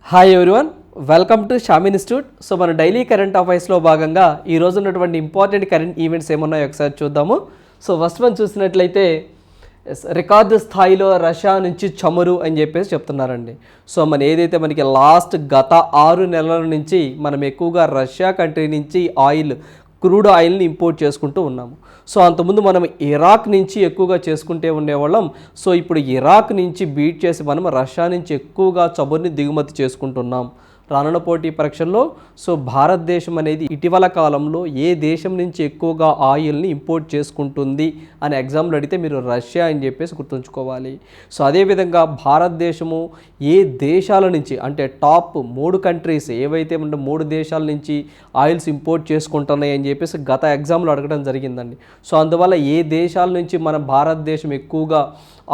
Hi everyone, welcome to Sam institute. So మన daily current అఫైర్స్లో భాగంగా ఈ రోజు ఉన్నటువంటి ఇంపార్టెంట్ కరెంట్ ఈవెంట్స్ ఏమున్నాయో ఒకసారి చూద్దాము. సో ఫస్ట్ మనం చూసినట్లయితే రికార్డు స్థాయిలో రష్యా నుంచి చమురు అని చెప్పేసి చెప్తున్నారండి. సో ఏదైతే మనకి గత 6 నెలల నుంచి మనం ఎక్కువగా రష్యా కంట్రీ నుంచి క్రూడ్ ఆయిల్ని ఇంపోర్ట్ చేసుకుంటూ ఉన్నాము. సో అంతకుముందు మనం ఇరాక్ నుంచి ఎక్కువగా చేసుకుంటే ఉండేవాళ్ళం. సో ఇప్పుడు ఇరాక్ నుంచి బీట్ చేసి మనం రష్యా నుంచి ఎక్కువగా చమురుని దిగుమతి చేసుకుంటున్నాం. రానున్న పోటీ పరీక్షల్లో భారతదేశం అనేది ఇటీవల కాలంలో ఏ దేశం నుంచి ఎక్కువగా ఆయిల్ని ఇంపోర్ట్ చేసుకుంటుంది అని ఎగ్జామ్లో అడిగితే మీరు రష్యా అని చెప్పేసి గుర్తుంచుకోవాలి. సో అదేవిధంగా భారతదేశము ఏ దేశాల నుంచి అంటే టాప్ 3 కంట్రీస్ ఏవైతే ఉంటే 3 దేశాల నుంచి ఆయిల్స్ ఇంపోర్ట్ చేసుకుంటున్నాయి అని చెప్పేసి గత ఎగ్జామ్లో అడగడం జరిగిందండి. సో అందువల్ల ఏ దేశాల నుంచి మన భారతదేశం ఎక్కువగా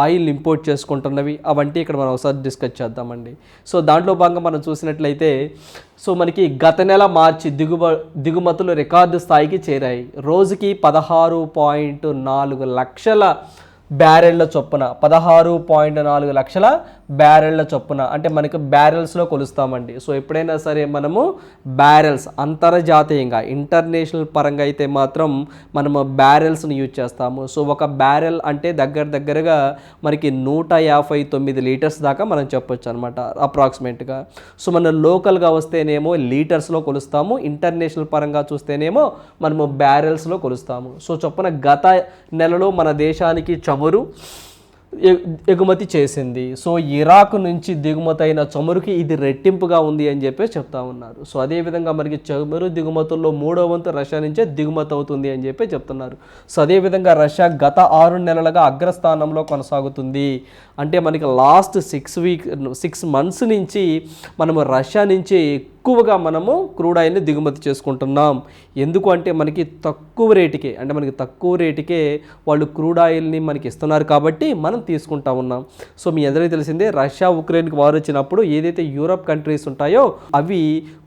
ఆయిల్ ఇంపోర్ట్ చేసుకుంటున్నవి అవంటే ఇక్కడ మనం ఒకసారి డిస్కస్ చేద్దామండి. సో దాంట్లో భాగంగా మనం చూసినట్లయితే మనకి గత నెల మార్చి దిగుమతులు రికార్డు స్థాయికి చేరాయి. రోజుకి 16.4 లక్షల బ్యారెళ్ల చొప్పున 16.4 లక్షల బ్యారెళ్ల చొప్పున అంటే మనకు బ్యారెల్స్లో కొలుస్తామండి. సో ఎప్పుడైనా సరే మనము బ్యారెల్స్ అంతర్జాతీయంగా ఇంటర్నేషనల్ పరంగా అయితే మాత్రం మనము బ్యారెల్స్ని యూజ్ చేస్తాము. సో ఒక బ్యారెల్ అంటే దగ్గరగా మనకి 159 లీటర్స్ దాకా మనం చెప్పొచ్చు అనమాట అప్రాక్సిమేట్గా. సో మన లోకల్గా వస్తేనేమో లీటర్స్లో కొలుస్తాము, ఇంటర్నేషనల్ పరంగా చూస్తేనేమో మనము బ్యారెల్స్లో కొలుస్తాము. సో చొప్పున గత నెలలో మన దేశానికి చమురు ఎగుమతి చేసింది. సో ఇరాక్ నుంచి దిగుమతి అయిన చమురుకి ఇది రెట్టింపుగా ఉంది అని చెప్పి చెప్తా ఉన్నారు. సో అదేవిధంగా మనకి చమురు దిగుమతుల్లో 3వ వంతు రష్యా నుంచే దిగుమతి అవుతుంది అని చెప్పి చెప్తున్నారు. సో అదేవిధంగా రష్యా గత 6 నెలలుగా అగ్రస్థానంలో కొనసాగుతుంది. అంటే మనకి లాస్ట్ 6 మంత్స్ నుంచి మనము రష్యా నుంచి ఎక్కువగా మనము క్రూడ్ ఆయిల్ని దిగుమతి చేసుకుంటున్నాం. ఎందుకు అంటే మనకి తక్కువ రేటుకే వాళ్ళు క్రూడ్ ఆయిల్ని మనకి ఇస్తున్నారు కాబట్టి మనం తీసుకుంటా ఉన్నాం. సో మీ అందరికీ తెలిసిందే, రష్యా ఉక్రెయిన్కి వార్ వచ్చినప్పుడు ఏదైతే యూరప్ కంట్రీస్ ఉంటాయో అవి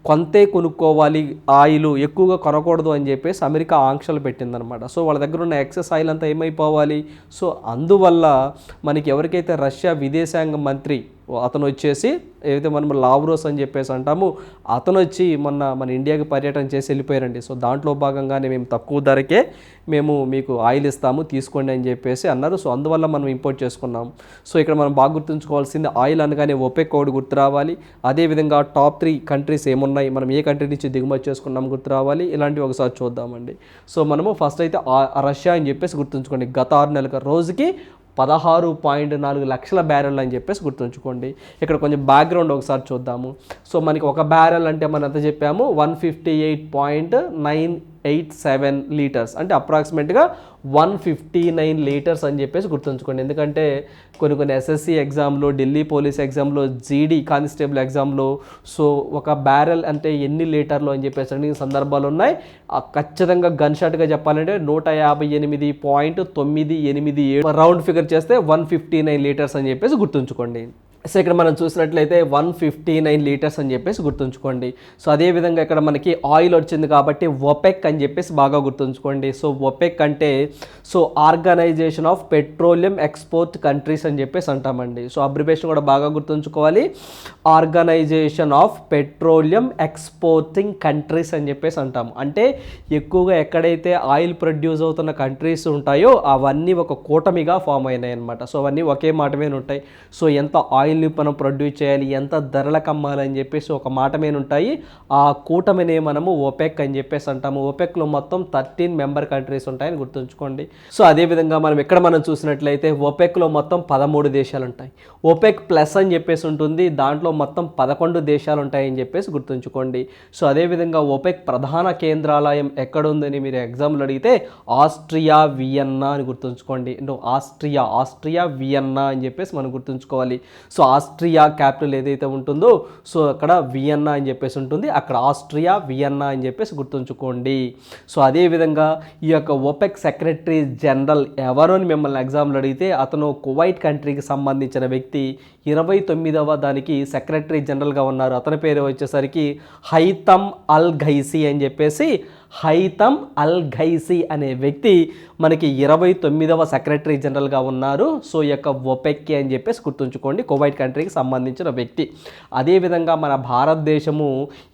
కొంతే కొనుక్కోవాలి, ఆయిల్ ఎక్కువగా కొనకూడదు అని చెప్పేసి అమెరికా ఆంక్షలు పెట్టిందనమాట. సో వాళ్ళ దగ్గర ఉన్న ఎక్సెస్ ఆయిల్ అంతా ఏమైపోవాలి. సో అందువల్ల మనకి ఎవరికైతే రష్యా విదేశాంగ మంత్రి అతను వచ్చేసి ఏదైతే మనం లావ్రోస్ అని చెప్పేసి అంటాము, అతను వచ్చి మన ఇండియాకి పర్యటన చేసి వెళ్ళిపోయారండి. సో దాంట్లో భాగంగానే మేము తక్కువ ధరకే మీకు ఆయిల్ ఇస్తాము, తీసుకోండి అని చెప్పేసి అన్నారు. సో అందువల్ల మనం ఇంపోర్ట్ చేసుకున్నాం. సో ఇక్కడ మనం బాగా గుర్తుంచుకోవాల్సింది ఆయిల్ అనగానే ఒపెక్ ఒకటి గుర్తు రావాలి. అదేవిధంగా టాప్ 3 కంట్రీస్ ఏమున్నాయి, మనం ఏ కంట్రీ నుంచి దిగుమతి చేసుకున్నాం గుర్తు రావాలి. ఇలాంటివి ఒకసారి చూద్దామండి. సో మనము ఫస్ట్ అయితే రష్యా అని చెప్పేసి గుర్తుంచుకోండి. గత 6 నెలలుగా రోజుకి 16.4 లక్షల బ్యారెల్ అని చెప్పేసి గుర్తుంచుకోండి. ఇక్కడ కొంచెం బ్యాక్గ్రౌండ్ ఒకసారి చూద్దాము. సో మనకి ఒక బ్యారెల్ అంటే మనం ఎంత చెప్పాము, 158.987 లీటర్స్ అంటే అప్రాక్సిమేట్గా 159 లీటర్స్ అని చెప్పేసి గుర్తుంచుకోండి. ఎందుకంటే కొన్ని ఎస్ఎస్సి ఎగ్జామ్లో, ఢిల్లీ పోలీస్ ఎగ్జామ్లో, జీడీ కానిస్టేబుల్ ఎగ్జామ్లో సో ఒక బ్యారెల్ అంటే ఎన్ని లీటర్లు అని చెప్పేసి సందర్భాలు ఉన్నాయి. ఖచ్చితంగా గన్ షాట్గా చెప్పాలంటే 158.987 రౌండ్ ఫిగర్ చేస్తే 159 లీటర్స్ అని చెప్పేసి గుర్తుంచుకోండి. సో ఇక్కడ మనం చూసినట్లయితే 159 లీటర్స్ అని చెప్పేసి గుర్తుంచుకోండి. సో అదేవిధంగా ఇక్కడ మనకి ఆయిల్ వచ్చింది కాబట్టి ఒపెక్ అని చెప్పేసి బాగా గుర్తుంచుకోండి. సో ఒపెక్ అంటే organisation of petroleum export countries అని చెప్పేసి అంటామండి. సో అబ్రివేషన్ కూడా బాగా గుర్తుంచుకోవాలి, organisation of petroleum exporting countries అని చెప్పేసి అంటాము. అంటే ఎక్కువగా ఎక్కడైతే ఆయిల్ ప్రొడ్యూస్ అవుతున్న కంట్రీస్ ఉంటాయో అవన్నీ ఒక కూటమిగా ఫామ్ అయినాయి అనమాట. సో అవన్నీ ఒకే మాట మీద ఉంటాయి. సో ఎంత ఆయిల్ని మనం ప్రొడ్యూస్ చేయాలి, ఎంత ధరలకు అమ్మాలని చెప్పేసి ఒక మాట మీద ఉంటాయి. ఆ కూటమినే మనము ఒపెక్ అని చెప్పేసి అంటాము. ఒపెక్లో మొత్తం 13 మెంబర్ కంట్రీస్ ఉంటాయని గుర్తుంచుకోండి. సో అదేవిధంగా మనం చూసినట్లయితే ఒపెక్లో మొత్తం 13 దేశాలు ఉంటాయి. ఒపెక్ ప్లస్ అని చెప్పేసి ఉంటుంది, దాంట్లో మొత్తం 11 దేశాలు ఉంటాయని చెప్పేసి గుర్తుంచుకోండి. సో అదేవిధంగా ఒపెక్ ప్రధాన కేంద్రాలయం ఎక్కడుందని మీరు ఎగ్జామ్లో అడిగితే ఆస్ట్రియా వియన్నా అని గుర్తుంచుకోండి. ఆస్ట్రియా వియన్నా అని చెప్పేసి మనం గుర్తుంచుకోవాలి. సో ఆస్ట్రియా క్యాపిటల్ ఏదైతే ఉంటుందో సో అక్కడ వియన్నా అని చెప్పేసి ఉంటుంది, అక్కడ ఆస్ట్రియా వియన్నా అని చెప్పేసి గుర్తుంచుకోండి. సో అదేవిధంగా ఈ యొక్క ఒపెక్ సెక్రటరీ జనరల్ ఎవరు అని మిమ్మల్ని ఎగ్జామ్లో అడిగితే అతను కువైట్ కంట్రీకి సంబంధించిన వ్యక్తి. 29వ దానికి సెక్రటరీ జనరల్గా ఉన్నారు. అతని పేరు వచ్చేసరికి హైతమ్ అల్ ఘైసీ అని చెప్పేసి, హైతమ్ అల్ ఘైసీ అనే వ్యక్తి మనకి 29వ సెక్రటరీ జనరల్గా ఉన్నారు. సో ఈ యొక్క ఒపెక్ అని చెప్పేసి గుర్తుంచుకోండి, కువైట్ కంట్రీకి సంబంధించిన వ్యక్తి. అదేవిధంగా మన భారతదేశము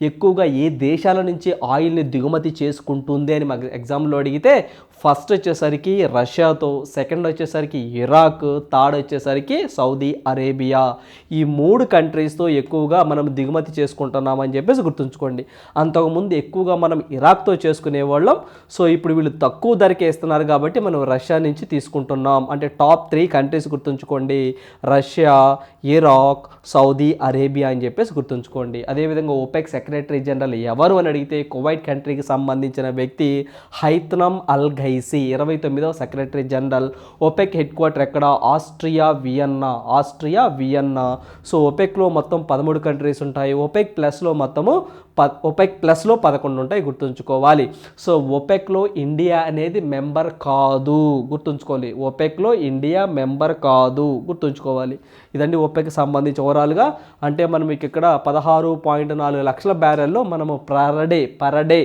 ఎక్కువగా ఏ దేశాల నుంచి ఆయిల్ని దిగుమతి చేసుకుంటుంది అని మాకు ఎగ్జామ్లో అడిగితే ఫస్ట్ వచ్చేసరికి రష్యాతో, సెకండ్ వచ్చేసరికి ఇరాక్, థర్డ్ వచ్చేసరికి సౌదీ అరేబియా. ఈ 3 కంట్రీస్తో ఎక్కువగా మనం దిగుమతి చేసుకుంటున్నామని చెప్పేసి గుర్తుంచుకోండి. అంతకుముందు ఎక్కువగా మనం ఇరాక్తో చేసుకునేవాళ్ళం. సో ఇప్పుడు వీళ్ళు తక్కువ ధరకే ఇస్తున్నారు కాబట్టి మనం రష్యా నుంచి తీసుకుంటున్నాం. అంటే టాప్ 3 కంట్రీస్ గుర్తుంచుకోండి, రష్యా, ఇరాక్, సౌదీ అరేబియా అని చెప్పేసి గుర్తుంచుకోండి. అదేవిధంగా ఓపెక్ సెక్రటరీ జనరల్ ఎవరు అని అడిగితే కువైట్ కంట్రీకి సంబంధించిన వ్యక్తి హైతమ్ అల్ ఘైసీ, 29వ secretary general. OPEC head quarter ఎక్కడ? Austria Vienna. సో ఓపెక్లో మొత్తం 13 కంట్రీస్ ఉంటాయి. ఓపెక్ ప్లస్లో 11 ఉంటాయి, గుర్తుంచుకోవాలి. సో ఓపెక్లో ఇండియా అనేది మెంబర్ కాదు, గుర్తుంచుకోవాలి. ఓపెక్లో ఇండియా మెంబర్ కాదు, గుర్తుంచుకోవాలి. ఇదండి ఓపెక్కి సంబంధించి ఓవరాల్గా. అంటే మనం ఇక్కడ 16.4 లక్షల బ్యారెల్లో మనము పర్ డే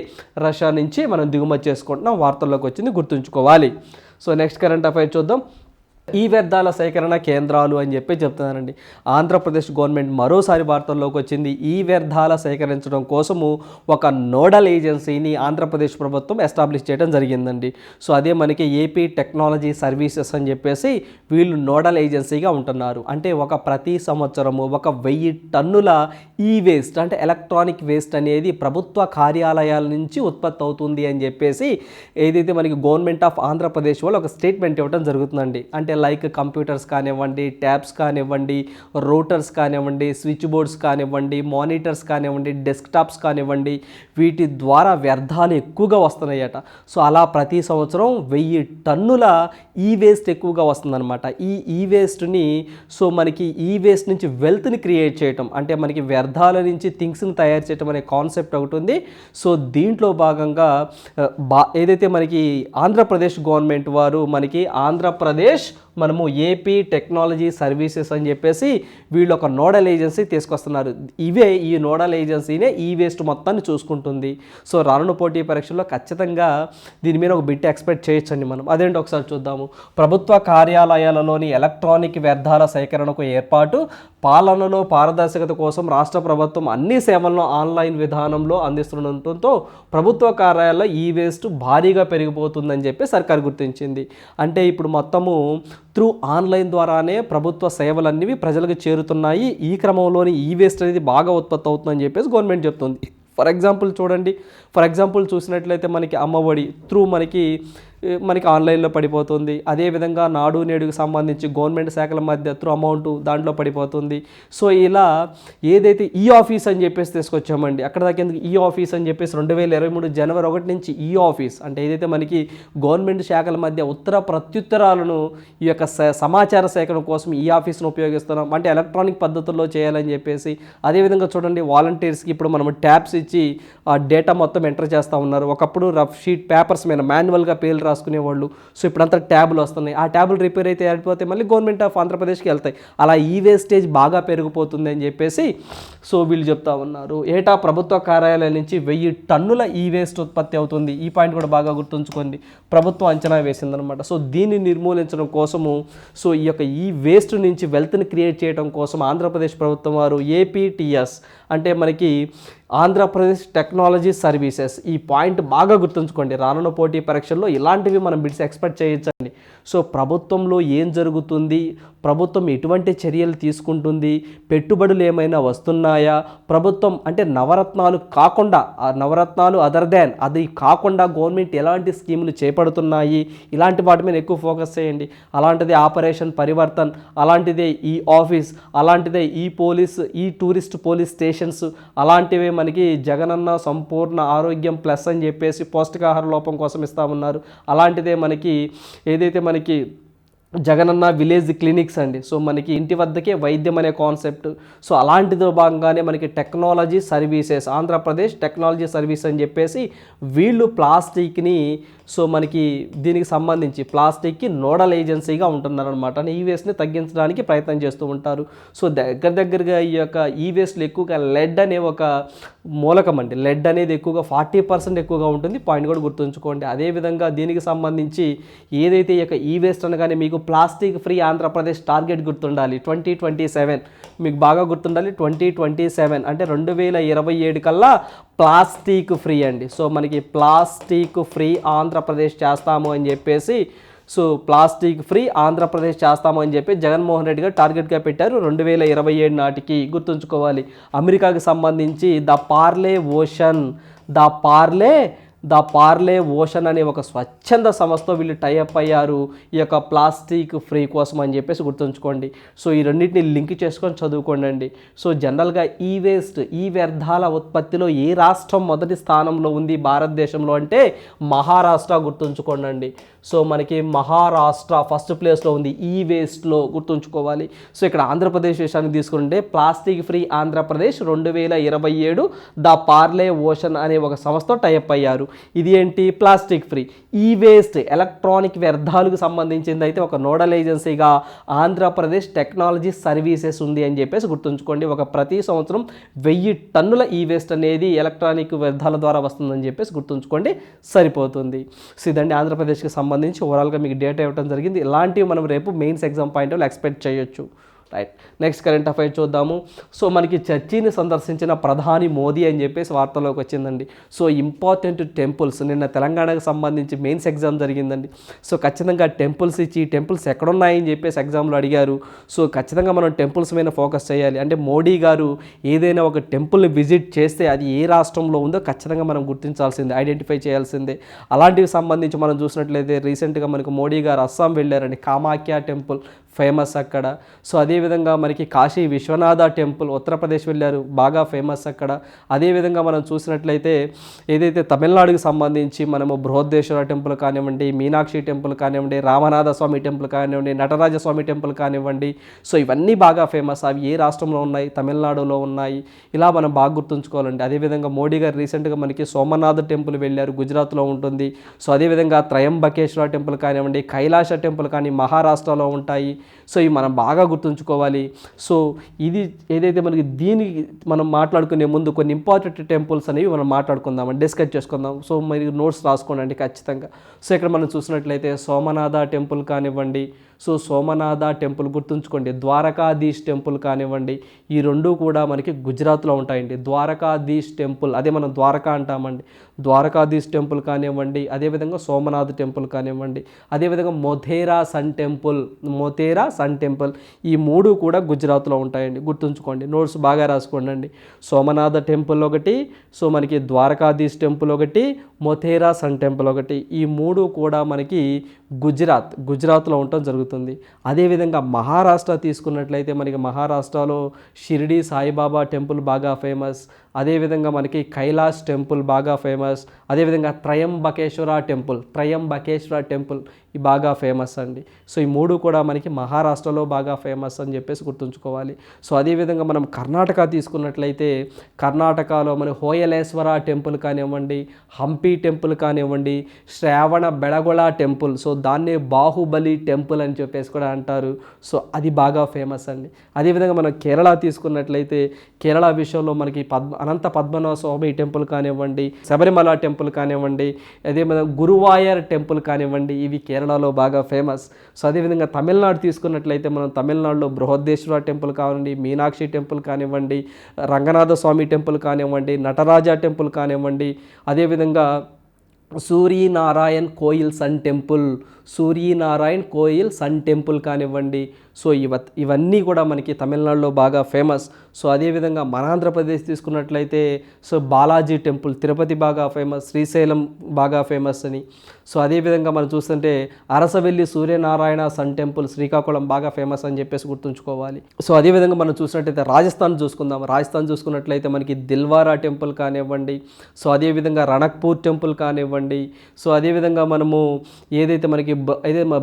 రష్యా నుంచి మనం దిగుమతి చేసుకుంటున్నాం, వార్తల్లోకి వచ్చింది, గుర్తుంచుకోవాలి. సో నెక్స్ట్ కరెంట్ అఫైర్ చూద్దాం. ఈ వ్యర్థాల సేకరణ కేంద్రాలు అని చెప్పి చెప్తున్నానండి. ఆంధ్రప్రదేశ్ గవర్నమెంట్ మరోసారి వార్తల్లోకి వచ్చింది. ఈ వ్యర్థాల సేకరించడం కోసము ఒక నోడల్ ఏజెన్సీని ఆంధ్రప్రదేశ్ ప్రభుత్వం ఎస్టాబ్లిష్ చేయడం జరిగిందండి. సో అదే మనకి ఏపీ టెక్నాలజీ సర్వీసెస్ అని చెప్పేసి వీళ్ళు నోడల్ ఏజెన్సీగా ఉంటున్నారు. అంటే ప్రతి సంవత్సరము 1000 టన్నుల ఈ వేస్ట్ అంటే ఎలక్ట్రానిక్ వేస్ట్ అనేది ప్రభుత్వ కార్యాలయాల నుంచి ఉత్పత్తి అవుతుంది అని చెప్పేసి ఏదైతే మనకి గవర్నమెంట్ ఆఫ్ ఆంధ్రప్రదేశ్ వాళ్ళు ఒక స్టేట్మెంట్ ఇవ్వడం జరుగుతుందండి. అంటే లైక్ కంప్యూటర్స్ కానివ్వండి, ట్యాబ్స్ కానివ్వండి, రూటర్స్ కానివ్వండి, స్విచ్ బోర్డ్స్ కానివ్వండి, మానిటర్స్ కానివ్వండి, డెస్క్టాప్స్ కానివ్వండి, వీటి ద్వారా వ్యర్థాలు ఎక్కువగా వస్తున్నాయట. సో అలా ప్రతి సంవత్సరం 1000 టన్నుల ఈ వేస్ట్ ఎక్కువగా వస్తుందన్నమాట. ఈ వేస్ట్ని సో మనకి ఈ వేస్ట్ నుంచి వెల్త్ని క్రియేట్ చేయటం, అంటే మనకి వ్యర్థాల నుంచి థింగ్స్ని తయారు చేయటం అనే కాన్సెప్ట్ ఒకటి ఉంది. సో దీంట్లో భాగంగా ఏదైతే మనకి ఆంధ్రప్రదేశ్ గవర్నమెంట్ వారు మనకి ఆంధ్రప్రదేశ్ మనము ఏపీ టెక్నాలజీ సర్వీసెస్ అని చెప్పేసి వీళ్ళు ఒక నోడల్ ఏజెన్సీ తీసుకొస్తున్నారు. ఈ నోడల్ ఏజెన్సీనే ఈ వేస్ట్ మొత్తాన్ని చూసుకుంటుంది. సో రానున్న పోటీ పరీక్షల్లో ఖచ్చితంగా దీని మీద ఒక బిట్ ఎక్స్పెక్ట్ చేయొచ్చండి మనం. అదేంటి ఒకసారి చూద్దాము. ప్రభుత్వ కార్యాలయాలలోని ఎలక్ట్రానిక్ వ్యర్థాల సేకరణకు ఏర్పాటు, పాలనలో పారదర్శకత కోసం రాష్ట్ర ప్రభుత్వం అన్ని సేవలను ఆన్లైన్ విధానంలో అందిస్తుండటంతో ప్రభుత్వ కార్యాలయాల్లో ఈ వేస్ట్ భారీగా పెరిగిపోతుందని చెప్పి సర్కార్ గుర్తించింది. అంటే ఇప్పుడు మొత్తము త్రూ ఆన్లైన్ ద్వారానే ప్రభుత్వ సేవలన్నీ ప్రజలకు చేరుతున్నాయి. ఈ క్రమంలోని ఈ వేస్ట్ అనేది బాగా ఉత్పత్తి అవుతుందని చెప్పేసి గవర్నమెంట్ చెప్తుంది. ఫర్ ఎగ్జాంపుల్ చూసినట్లయితే మనకి అమ్మఒడి త్రూ మనకి ఆన్లైన్లో పడిపోతుంది. అదేవిధంగా నాడు నేడుకు సంబంధించి గవర్నమెంట్ శాఖల మధ్య త్రూ అమౌంట్ దాంట్లో పడిపోతుంది. సో ఇలా ఏదైతే ఈ ఆఫీస్ అని చెప్పేసి తీసుకొచ్చామండి, అక్కడ దాకా ఎందుకు ఈ ఆఫీస్ అని చెప్పేసి 2023 జనవరి 1 నుంచి ఈ ఆఫీస్ అంటే ఏదైతే మనకి గవర్నమెంట్ శాఖల మధ్య ఉత్తర ప్రత్యుత్తరాలను ఈ యొక్క సమాచార సేకరణ కోసం ఈ ఆఫీస్ను ఉపయోగిస్తున్నాం. అంటే ఎలక్ట్రానిక్ పద్ధతుల్లో చేయాలని చెప్పేసి. అదేవిధంగా చూడండి, వాలంటీర్స్కి ఇప్పుడు మనం ట్యాబ్స్ ఇచ్చి ఆ డేటా మొత్తం ఎంటర్ చేస్తూ ఉన్నారు. ఒకప్పుడు రఫ్ షీట్ పేపర్స్ మీద మాన్యువల్గా పేర్లు రాసుకునేవాళ్ళు. సో ఇప్పుడంతా ట్యాబులు వస్తున్నాయి. ఆ ట్యాబులు రిపేర్ అయితే ఏడిపోతే మళ్ళీ గవర్నమెంట్ ఆఫ్ ఆంధ్రప్రదేశ్కి వెళ్తాయి. అలా ఈ వేస్టేజ్ బాగా పెరిగిపోతుంది అని చెప్పేసి సో వీళ్ళు చెప్తా ఉన్నారు. ఏటా ప్రభుత్వ కార్యాలయాల నుంచి 1000 టన్నుల ఈ వేస్ట్ ఉత్పత్తి అవుతుంది. ఈ పాయింట్ కూడా బాగా గుర్తుంచుకోండి. ప్రభుత్వం అంచనా వేసిందనమాట. సో దీన్ని నిర్మూలించడం కోసము సో ఈ యొక్క ఈ వేస్ట్ నుంచి వెల్త్ని క్రియేట్ చేయడం కోసం ఆంధ్రప్రదేశ్ ప్రభుత్వం వారు ఏపీటీఎస్ అంటే మనకి ఆంధ్రప్రదేశ్ టెక్నాలజీ సర్వీసెస్, ఈ పాయింట్ బాగా గుర్తుంచుకోండి. రానున్న పోటీ పరీక్షల్లో ఇలాంటివి మనం బిట్స్ ఎక్స్పెక్ట్ చేయొచ్చండి. సో ప్రభుత్వంలో ఏం జరుగుతుంది, ప్రభుత్వం ఎటువంటి చర్యలు తీసుకుంటుంది, పెట్టుబడులు ఏమైనా వస్తున్నాయా, ప్రభుత్వం అంటే నవరత్నాలు కాకుండా నవరత్నాలు అది కాకుండా గవర్నమెంట్ ఎలాంటి స్కీములు చేపడుతున్నాయి, ఇలాంటి వాటి మీద ఎక్కువ ఫోకస్ చేయండి. అలాంటిదే ఆపరేషన్ పరివర్తన్, అలాంటిదే ఈ ఆఫీస్, అలాంటిదే ఈ పోలీస్, ఈ టూరిస్ట్ పోలీస్ స్టేషన్స్, అలాంటివే మనకి జగనన్న సంపూర్ణ ఆరోగ్యం ప్లస్ అని చెప్పేసి పౌష్టికాహార లోపం కోసం ఇస్తా ఉన్నారు. అలాంటిదే మనకి ఏదైతే మనకి జగనన్న విలేజ్ క్లినిక్స్ అండి. సో మనకి ఇంటి వద్దకే వైద్యం అనే కాన్సెప్ట్. సో అలాంటిదో భాగంగానే మనకి technology services, Andhra Pradesh technology service అని చెప్పేసి వీళ్ళు ప్లాస్టిక్ని, సో మనకి దీనికి సంబంధించి ప్లాస్టిక్కి నోడల్ ఏజెన్సీగా ఉంటున్నారనమాట. ఈ వేస్ట్ని తగ్గించడానికి ప్రయత్నం చేస్తూ ఉంటారు. సో దగ్గరగా ఈ యొక్క ఈ వేస్ట్లు ఎక్కువగా లెడ్ అనే ఒక మూలకం అండి. లెడ్ అనేది ఎక్కువగా 40% ఎక్కువగా ఉంటుంది. పాయింట్ కూడా గుర్తుంచుకోండి. అదేవిధంగా దీనికి సంబంధించి ఏదైతే ఈ యొక్క ఈ వేస్ట్ అనగానే మీకు ప్లాస్టిక్ ఫ్రీ ఆంధ్రప్రదేశ్ టార్గెట్ గుర్తుండాలి. 2027 మీకు బాగా గుర్తుండాలి. 2027 అంటే 2027 కల్లా ప్లాస్టిక్ ఫ్రీ అండి. సో మనకి ప్లాస్టిక్ ఫ్రీ ఆంధ్రప్రదేశ్ చేస్తాము అని చెప్పేసి, సో ప్లాస్టిక్ ఫ్రీ ఆంధ్రప్రదేశ్ చేస్తాము అని చెప్పి జగన్మోహన్ రెడ్డి గారు టార్గెట్గా పెట్టారు 2027 నాటికి. గుర్తుంచుకోవాలి. అమెరికాకి సంబంధించి ద పార్లే ఓషన్ అనే ఒక స్వచ్ఛంద సంస్థతో వీళ్ళు టైఅప్ అయ్యారు ఈ యొక్క ప్లాస్టిక్ ఫ్రీ కోసం అని చెప్పేసి గుర్తుంచుకోండి. సో ఈ రెండింటిని లింక్ చేసుకొని చదువుకోండి. సో జనరల్గా ఈ వ్యర్థాల ఉత్పత్తిలో ఏ రాష్ట్రం మొదటి స్థానంలో ఉంది భారతదేశంలో అంటే మహారాష్ట్ర. గుర్తుంచుకోండి. సో మనకి మహారాష్ట్ర ఫస్ట్ ప్లేస్లో ఉంది ఈ వేస్ట్లో. గుర్తుంచుకోవాలి. సో ఇక్కడ ఆంధ్రప్రదేశ్ విషయాన్ని తీసుకుంటే plastic free Andhra Pradesh 2027 the Parle ocean అనే ఒక సంస్థతో టైఅప్ అయ్యారు. ఇది ఏంటి? Plastic free. ఈ వేస్ట్ ఎలక్ట్రానిక్ వ్యర్థాలకు సంబంధించింది అయితే ఒక నోడల్ ఏజెన్సీగా ఆంధ్రప్రదేశ్ టెక్నాలజీ సర్వీసెస్ ఉంది అని చెప్పేసి గుర్తుంచుకోండి. ప్రతి సంవత్సరం 1000 టన్నుల ఈ వేస్ట్ అనేది ఎలక్ట్రానిక్ వ్యర్థాల ద్వారా వస్తుందని చెప్పేసి గుర్తుంచుకోండి, సరిపోతుంది. సో ఇదండి ఆంధ్రప్రదేశ్కి సంబంధించి ఓవరాల్గా మీకు డేటా ఇవ్వడం జరిగింది. ఇలాంటివి మనం రేపు mains exam point of expect చేయొచ్చు. రైట్. నెక్స్ట్ కరెంట్ అఫైర్ చూద్దాము. సో మనకి చర్చిని సందర్శించిన ప్రధాని మోదీ అని చెప్పేసి వార్తలోకి వచ్చిందండి. సో ఇంపార్టెంట్ టెంపుల్స్, నిన్న తెలంగాణకు సంబంధించి మెయిన్స్ ఎగ్జామ్ జరిగిందండి. సో ఖచ్చితంగా టెంపుల్స్ ఇచ్చి టెంపుల్స్ ఎక్కడున్నాయని చెప్పేసి ఎగ్జామ్లో అడిగారు. సో ఖచ్చితంగా మనం టెంపుల్స్ మీద ఫోకస్ చేయాలి. అంటే మోడీ గారు ఏదైనా ఒక టెంపుల్ని విజిట్ చేస్తే అది ఏ రాష్ట్రంలో ఉందో ఖచ్చితంగా మనం గుర్తించాల్సిందే, ఐడెంటిఫై చేయాల్సిందే. అలాంటివి సంబంధించి మనం చూసినట్లయితే రీసెంట్గా మనకు మోడీ గారు అస్సాం వెళ్ళారండి. కామాఖ్య టెంపుల్ ఫేమస్ అక్కడ. సో అదేవిధంగా మనకి కాశీ విశ్వనాథ టెంపుల్ ఉత్తరప్రదేశ్ వెళ్ళారు, బాగా ఫేమస్ అక్కడ. అదేవిధంగా మనం చూసినట్లయితే ఏదైతే తమిళనాడుకి సంబంధించి మనము బృహదేశ్వర టెంపుల్ కానివ్వండి, మీనాక్షి టెంపుల్ కానివ్వండి, రామనాథ స్వామి టెంపుల్ కానివ్వండి, నటరాజ స్వామి టెంపుల్ కానివ్వండి, సో ఇవన్నీ బాగా ఫేమస్. అవి ఏ రాష్ట్రంలో ఉన్నాయి? తమిళనాడులో ఉన్నాయి. ఇలా మనం బాగా గుర్తుంచుకోవాలండి. అదేవిధంగా మోడీ గారు రీసెంట్గా మనకి సోమనాథ్ టెంపుల్ వెళ్ళారు, గుజరాత్లో ఉంటుంది. సో అదేవిధంగా త్రయంబకేశ్వర టెంపుల్ కానివ్వండి, కైలాస టెంపుల్ కానీ మహారాష్ట్రలో ఉంటాయి. సో ఇవి మనం బాగా గుర్తుంచుకోవాలి. సో ఇది ఏదైతే మనకి దీనికి మనం మాట్లాడుకునే ముందు కొన్ని ఇంపార్టెంట్ టెంపుల్స్ అనేవి మనం మాట్లాడుకుందాం, డిస్కస్ చేసుకుందాం. సో మరి నోట్స్ రాసుకోండి ఖచ్చితంగా. సో ఇక్కడ మనం చూసినట్లయితే సోమనాథ టెంపుల్ కానివ్వండి, సో సోమనాథ టెంపుల్ గుర్తుంచుకోండి, ద్వారకాధీష్ టెంపుల్ కానివ్వండి, ఈ రెండు కూడా మనకి గుజరాత్లో ఉంటాయండి. ద్వారకాధీష్ టెంపుల్, అదే మనం ద్వారకా అంటామండి, ద్వారకాధీష్ టెంపుల్ కానివ్వండి, అదేవిధంగా సోమనాథ్ టెంపుల్ కానివ్వండి, అదేవిధంగా మొథేరా సన్ టెంపుల్, ఈ మూడు కూడా గుజరాత్లో ఉంటాయండి. గుర్తుంచుకోండి, నోట్స్ బాగా రాసుకోండి. సోమనాథ టెంపుల్ ఒకటి, సో మనకి ద్వారకాధీష్ టెంపుల్ ఒకటి, మొథేరా సన్ టెంపుల్ ఒకటి, ఈ మూడు కూడా మనకి గుజరాత్లో ఉండటం జరుగుతుంది. అదేవిధంగా మహారాష్ట్ర తీసుకున్నట్లయితే మనకి మహారాష్ట్రలో షిరిడి సాయిబాబా టెంపుల్ బాగా ఫేమస్. అదేవిధంగా మనకి కైలాస్ టెంపుల్ బాగా ఫేమస్. అదేవిధంగా త్రయంబకేశ్వర టెంపుల్ ఈ బాగా ఫేమస్ అండి. సో ఈ మూడు కూడా మనకి మహారాష్ట్రలో బాగా ఫేమస్ అని చెప్పేసి గుర్తుంచుకోవాలి. సో అదేవిధంగా మనం కర్ణాటక తీసుకున్నట్లయితే కర్ణాటకలో మన హోయలేశ్వర టెంపుల్ కానివ్వండి, హంపి టెంపుల్ కానివ్వండి, శ్రావణ బెళగొళ టెంపుల్, సో దాన్నే బాహుబలి టెంపుల్ అని చెప్పేసి కూడా అంటారు. సో అది బాగా ఫేమస్ అండి. అదేవిధంగా మనం కేరళ తీసుకున్నట్లయితే కేరళ విషయంలో మనకి అనంత పద్మనాభ స్వామి టెంపుల్ కానివ్వండి, శబరిమల టెంపుల్ కానివ్వండి, అదేవిధంగా గురువాయర్ టెంపుల్ కానివ్వండి, ఇవి కేరళలో బాగా ఫేమస్. సో అదేవిధంగా తమిళనాడు తీసుకున్నట్లయితే మనం తమిళనాడులో బృహదేశ్వర టెంపుల్ కానివ్వండి, మీనాక్షి టెంపుల్ కానివ్వండి, రంగనాథ స్వామి టెంపుల్ కానివ్వండి, నటరాజ టెంపుల్ కానివ్వండి, అదేవిధంగా సూర్యనారాయణ్ కోయిల్ సన్ టెంపుల్ కానివ్వండి, సో ఇవన్నీ కూడా మనకి తమిళనాడులో బాగా ఫేమస్. సో అదేవిధంగా మన ఆంధ్రప్రదేశ్ తీసుకున్నట్లయితే సో బాలాజీ టెంపుల్ తిరుపతి బాగా ఫేమస్, శ్రీశైలం బాగా ఫేమస్ అని. సో అదేవిధంగా మనం చూస్తుంటే అరసవెల్లి సూర్యనారాయణ సన్ టెంపుల్ శ్రీకాకుళం బాగా ఫేమస్ అని చెప్పేసి గుర్తుంచుకోవాలి. సో అదేవిధంగా మనం చూసినట్టయితే రాజస్థాన్ చూసుకుందాం. రాజస్థాన్ చూసుకున్నట్లయితే మనకి దిల్వారా టెంపుల్ కానివ్వండి, సో అదేవిధంగా రణక్పూర్ టెంపుల్ కానివ్వండి, సో అదేవిధంగా మనము ఏదైతే మనకి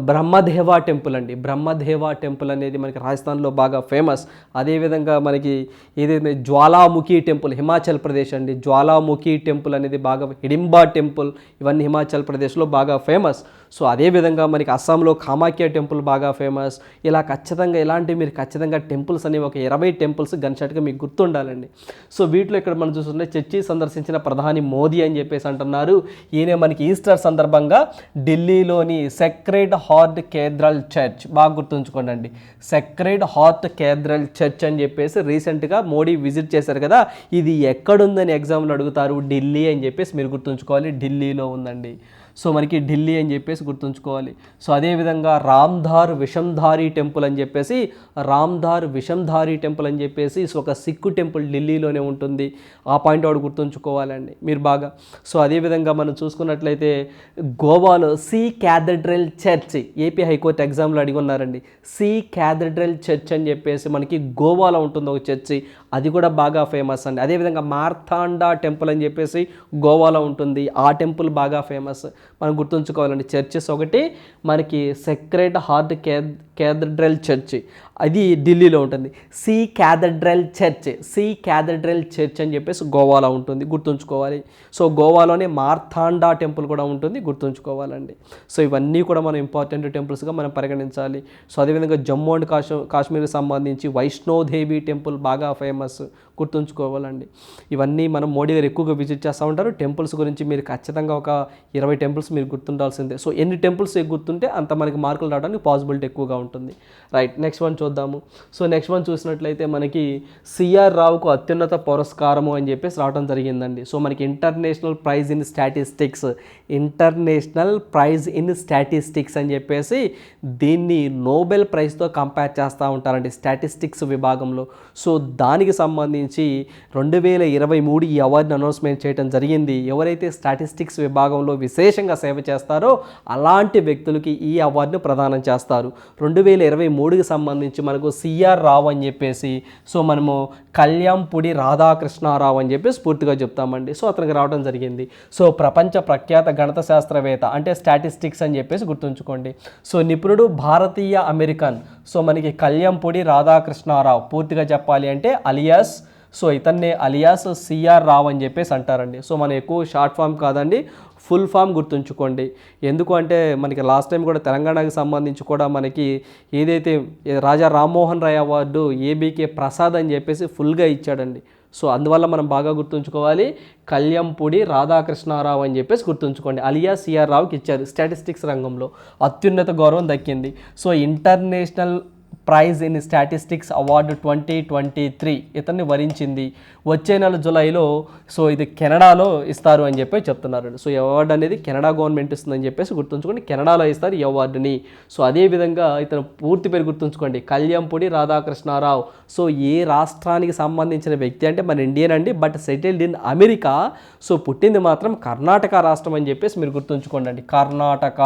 బ్రహ్మదేవా టెంపుల్ అండి, బ్రహ్మదేవా టెంపుల్ అనేది మనకి రాజస్థాన్లో బాగా ఫేమస్. అదేవిధంగా మనకి ఏదైతే జ్వాలాముఖి టెంపుల్ హిమాచల్ ప్రదేశ్ అండి, జ్వాలాముఖి టెంపుల్ అనేది బాగా, హిడింబా టెంపుల్ ఇవన్నీ హిమాచల్ ప్రదేశ్లో బాగా ఫేమస్. సో అదేవిధంగా మనకి అస్సాంలో కామాఖ్య టెంపుల్ బాగా ఫేమస్. ఇలా ఖచ్చితంగా ఇలాంటివి మీరు ఖచ్చితంగా టెంపుల్స్ అనేవి ఒక 20 టెంపుల్స్ గన్షాట్గా మీకు గుర్తుండాలండి. సో వీటిలో ఇక్కడ మనం చూస్తుంటే చర్చి సందర్శించిన ప్రధాని మోదీ అని చెప్పేసి అంటున్నారు. ఈయన మనకి ఈస్టర్ సందర్భంగా ఢిల్లీలోని సెక్రెడ్ హార్ట్ కేథడ్రల్ చర్చ్, బాగా గుర్తుంచుకోండి అండి, సెక్రెడ్ హార్ట్ కేథడ్రల్ చర్చ్ అని చెప్పేసి రీసెంట్గా మోడీ విజిట్ చేశారు కదా. ఇది ఎక్కడుందని ఎగ్జామ్లో అడుగుతారు, ఢిల్లీ అని చెప్పేసి మీరు గుర్తుంచుకోవాలి, ఢిల్లీలో ఉందండి. సో మనకి ఢిల్లీ అని చెప్పేసి గుర్తుంచుకోవాలి. సో అదేవిధంగా రామ్ధార్ విషంధారి టెంపుల్ అని చెప్పేసి, రామ్ధార్ విషంధారి టెంపుల్ అని చెప్పేసి సో ఒక సిక్కు టెంపుల్ ఢిల్లీలోనే ఉంటుంది. ఆ పాయింట్ వాడు గుర్తుంచుకోవాలండి మీరు బాగా. సో అదేవిధంగా మనం చూసుకున్నట్లయితే గోవాలో సి క్యాథడ్రల్ చర్చ్, ఏపీ హైకోర్టు ఎగ్జామ్లో అడిగి ఉన్నారండి. సి క్యాథడ్రల్ చర్చ్ అని చెప్పేసి మనకి గోవాలో ఉంటుంది ఒక చర్చి, అది కూడా బాగా ఫేమస్ అండి. అదేవిధంగా మార్తాండా టెంపుల్ అని చెప్పేసి గోవాలో ఉంటుంది, ఆ టెంపుల్ బాగా ఫేమస్. మనం గుర్తుంచుకోవాలండి చర్చెస్. ఒకటి మనకి సెక్రెడ్ హార్ట్ కేథడ్రల్ చర్చ్, అది ఢిల్లీలో ఉంటుంది. సి క్యాథడ్రల్ చర్చ్ అని చెప్పేసి గోవాలో ఉంటుంది, గుర్తుంచుకోవాలి. సో గోవాలోనే మార్తాండా టెంపుల్ కూడా ఉంటుంది, గుర్తుంచుకోవాలండి. సో ఇవన్నీ కూడా మనం ఇంపార్టెంట్ టెంపుల్స్గా మనం పరిగణించాలి. సో అదేవిధంగా జమ్మూ అండ్ కాశ్మీర్కి సంబంధించి వైష్ణోదేవి టెంపుల్ బాగా ఫేమస్, గుర్తుంచుకోవాలండి. ఇవన్నీ మనం మోడీ గారు ఎక్కువగా విజిట్ చేస్తూ ఉంటారు. టెంపుల్స్ గురించి మీరు ఖచ్చితంగా ఒక 20 టెంపుల్స్ మీరు గుర్తుండాల్సిందే. సో ఎన్ని టెంపుల్స్ గుర్తుంటే అంత మనకి మార్కులు రావడానికి పాసిబిలిటీ ఎక్కువగా ఉంటుంది. రైట్, నెక్స్ట్ వన్ చూద్దాము. సో నెక్స్ట్ వన్ చూసినట్లయితే మనకి సిఆర్ రావుకు అత్యున్నత పురస్కారము అని చెప్పేసి రావడం జరిగిందండి. సో మనకి ఇంటర్నేషనల్ ప్రైజ్ ఇన్ స్టాటిస్టిక్స్ అని చెప్పేసి దీన్ని నోబెల్ ప్రైజ్తో కంపేర్ చేస్తూ ఉంటారండి స్టాటిస్టిక్స్ విభాగంలో. సో దానికి సంబంధించి 2023 ఈ అవార్డుని అనౌన్స్మెంట్ చేయడం జరిగింది. ఎవరైతే స్టాటిస్టిక్స్ విభాగంలో విశేషంగా సేవ చేస్తారో అలాంటి వ్యక్తులకి ఈ అవార్డును ప్రదానం చేస్తారు. 2023కి సంబంధించి మనకు సిఆర్ రావు అని చెప్పేసి, సో మనము కళ్యాంపుడి రాధాకృష్ణారావు అని చెప్పేసి పూర్తిగా చెప్తామండి. సో అతనికి రావడం జరిగింది. సో ప్రపంచ ప్రఖ్యాత గణిత శాస్త్రవేత్త అంటే స్టాటిస్టిక్స్ అని చెప్పేసి గుర్తుంచుకోండి. సో నిపుణుడు భారతీయ అమెరికన్, సో మనకి కళ్యాంపుడి రాధాకృష్ణారావు పూర్తిగా చెప్పాలి అంటే అలియాస్, సో ఇతన్నే అలియాస్ సిఆర్ రావు అని చెప్పేసి అంటారండి. సో మనం ఎక్కువ షార్ట్ ఫామ్ కాదండి, ఫుల్ ఫామ్ గుర్తుంచుకోండి. ఎందుకు అంటే మనకి లాస్ట్ టైం కూడా తెలంగాణకి సంబంధించి కూడా మనకి ఏదైతే రాజా రామ్మోహన్ రాయ్ అవార్డు ఏబీకే ప్రసాద్ అని చెప్పేసి ఫుల్గా ఇచ్చాడండి. సో అందువల్ల మనం బాగా గుర్తుంచుకోవాలి, కళ్యంపుడి రాధాకృష్ణారావు అని చెప్పేసి గుర్తుంచుకోండి. అలియా సిఆర్ రావుకి ఇచ్చారు. స్టాటిస్టిక్స్ రంగంలో అత్యున్నత గౌరవం దక్కింది. So international prize in statistics award 2023 ఇతన్ని వరించింది. వచ్చే నెల జూలైలో సో ఇది కెనడాలో ఇస్తారు అని చెప్పి చెప్తున్నారు. సో ఈ అవార్డు అనేది కెనడా గవర్నమెంట్ ఇస్తుందని చెప్పేసి గుర్తుంచుకోండి, కెనడాలో ఇస్తారు ఈ అవార్డుని. సో అదేవిధంగా ఇతను పూర్తి పేరు గుర్తుంచుకోండి, కళ్యంపుడి రాధాకృష్ణారావు. సో ఏ రాష్ట్రానికి సంబంధించిన వ్యక్తి అంటే మన ఇండియన్ అండి, but settled in America. So పుట్టింది మాత్రం కర్ణాటక రాష్ట్రం అని చెప్పేసి మీరు గుర్తుంచుకోండి అండి, కర్ణాటక.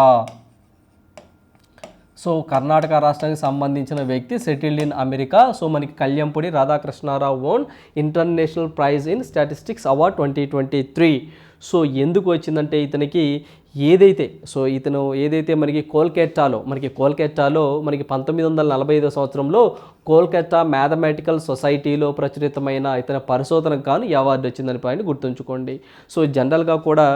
సో కర్ణాటక రాష్ట్రానికి సంబంధించిన వ్యక్తి, సెటిల్డ్ ఇన్ అమెరికా. సో మనకి Kalyampudi Radhakrishna Rao won international prize in statistics award 2023. So ఎందుకు వచ్చిందంటే ఇతనికి ఇతను ఏదైతే మనకి కోల్కతాలో మనకి 1945 సంవత్సరంలో కోల్కతా మ్యాథమెటికల్ సొసైటీలో ప్రచురితమైన ఇతని పరిశోధనకు గాను ఈ అవార్డు వచ్చిందని పాయింట్ గుర్తుంచుకోండి. సో జనరల్గా కూడా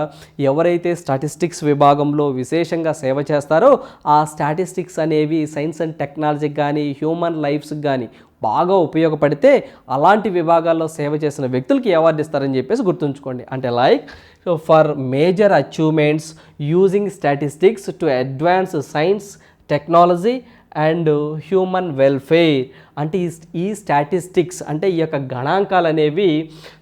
ఎవరైతే స్టాటిస్టిక్స్ విభాగంలో విశేషంగా సేవ చేస్తారో ఆ స్టాటిస్టిక్స్ అనేవి సైన్స్ అండ్ టెక్నాలజీకి కానీ హ్యూమన్ లైఫ్స్కి కానీ బాగా ఉపయోగపడితే అలాంటి విభాగాల్లో సేవ చేసిన వ్యక్తులకి అవార్డు ఇస్తారని చెప్పేసి గుర్తుంచుకోండి. అంటే like so for major achievements using statistics to advance science, technology and human welfare. అంటే ఈ స్టాటిస్టిక్స్ అంటే ఈ యొక్క గణాంకాలు అనేవి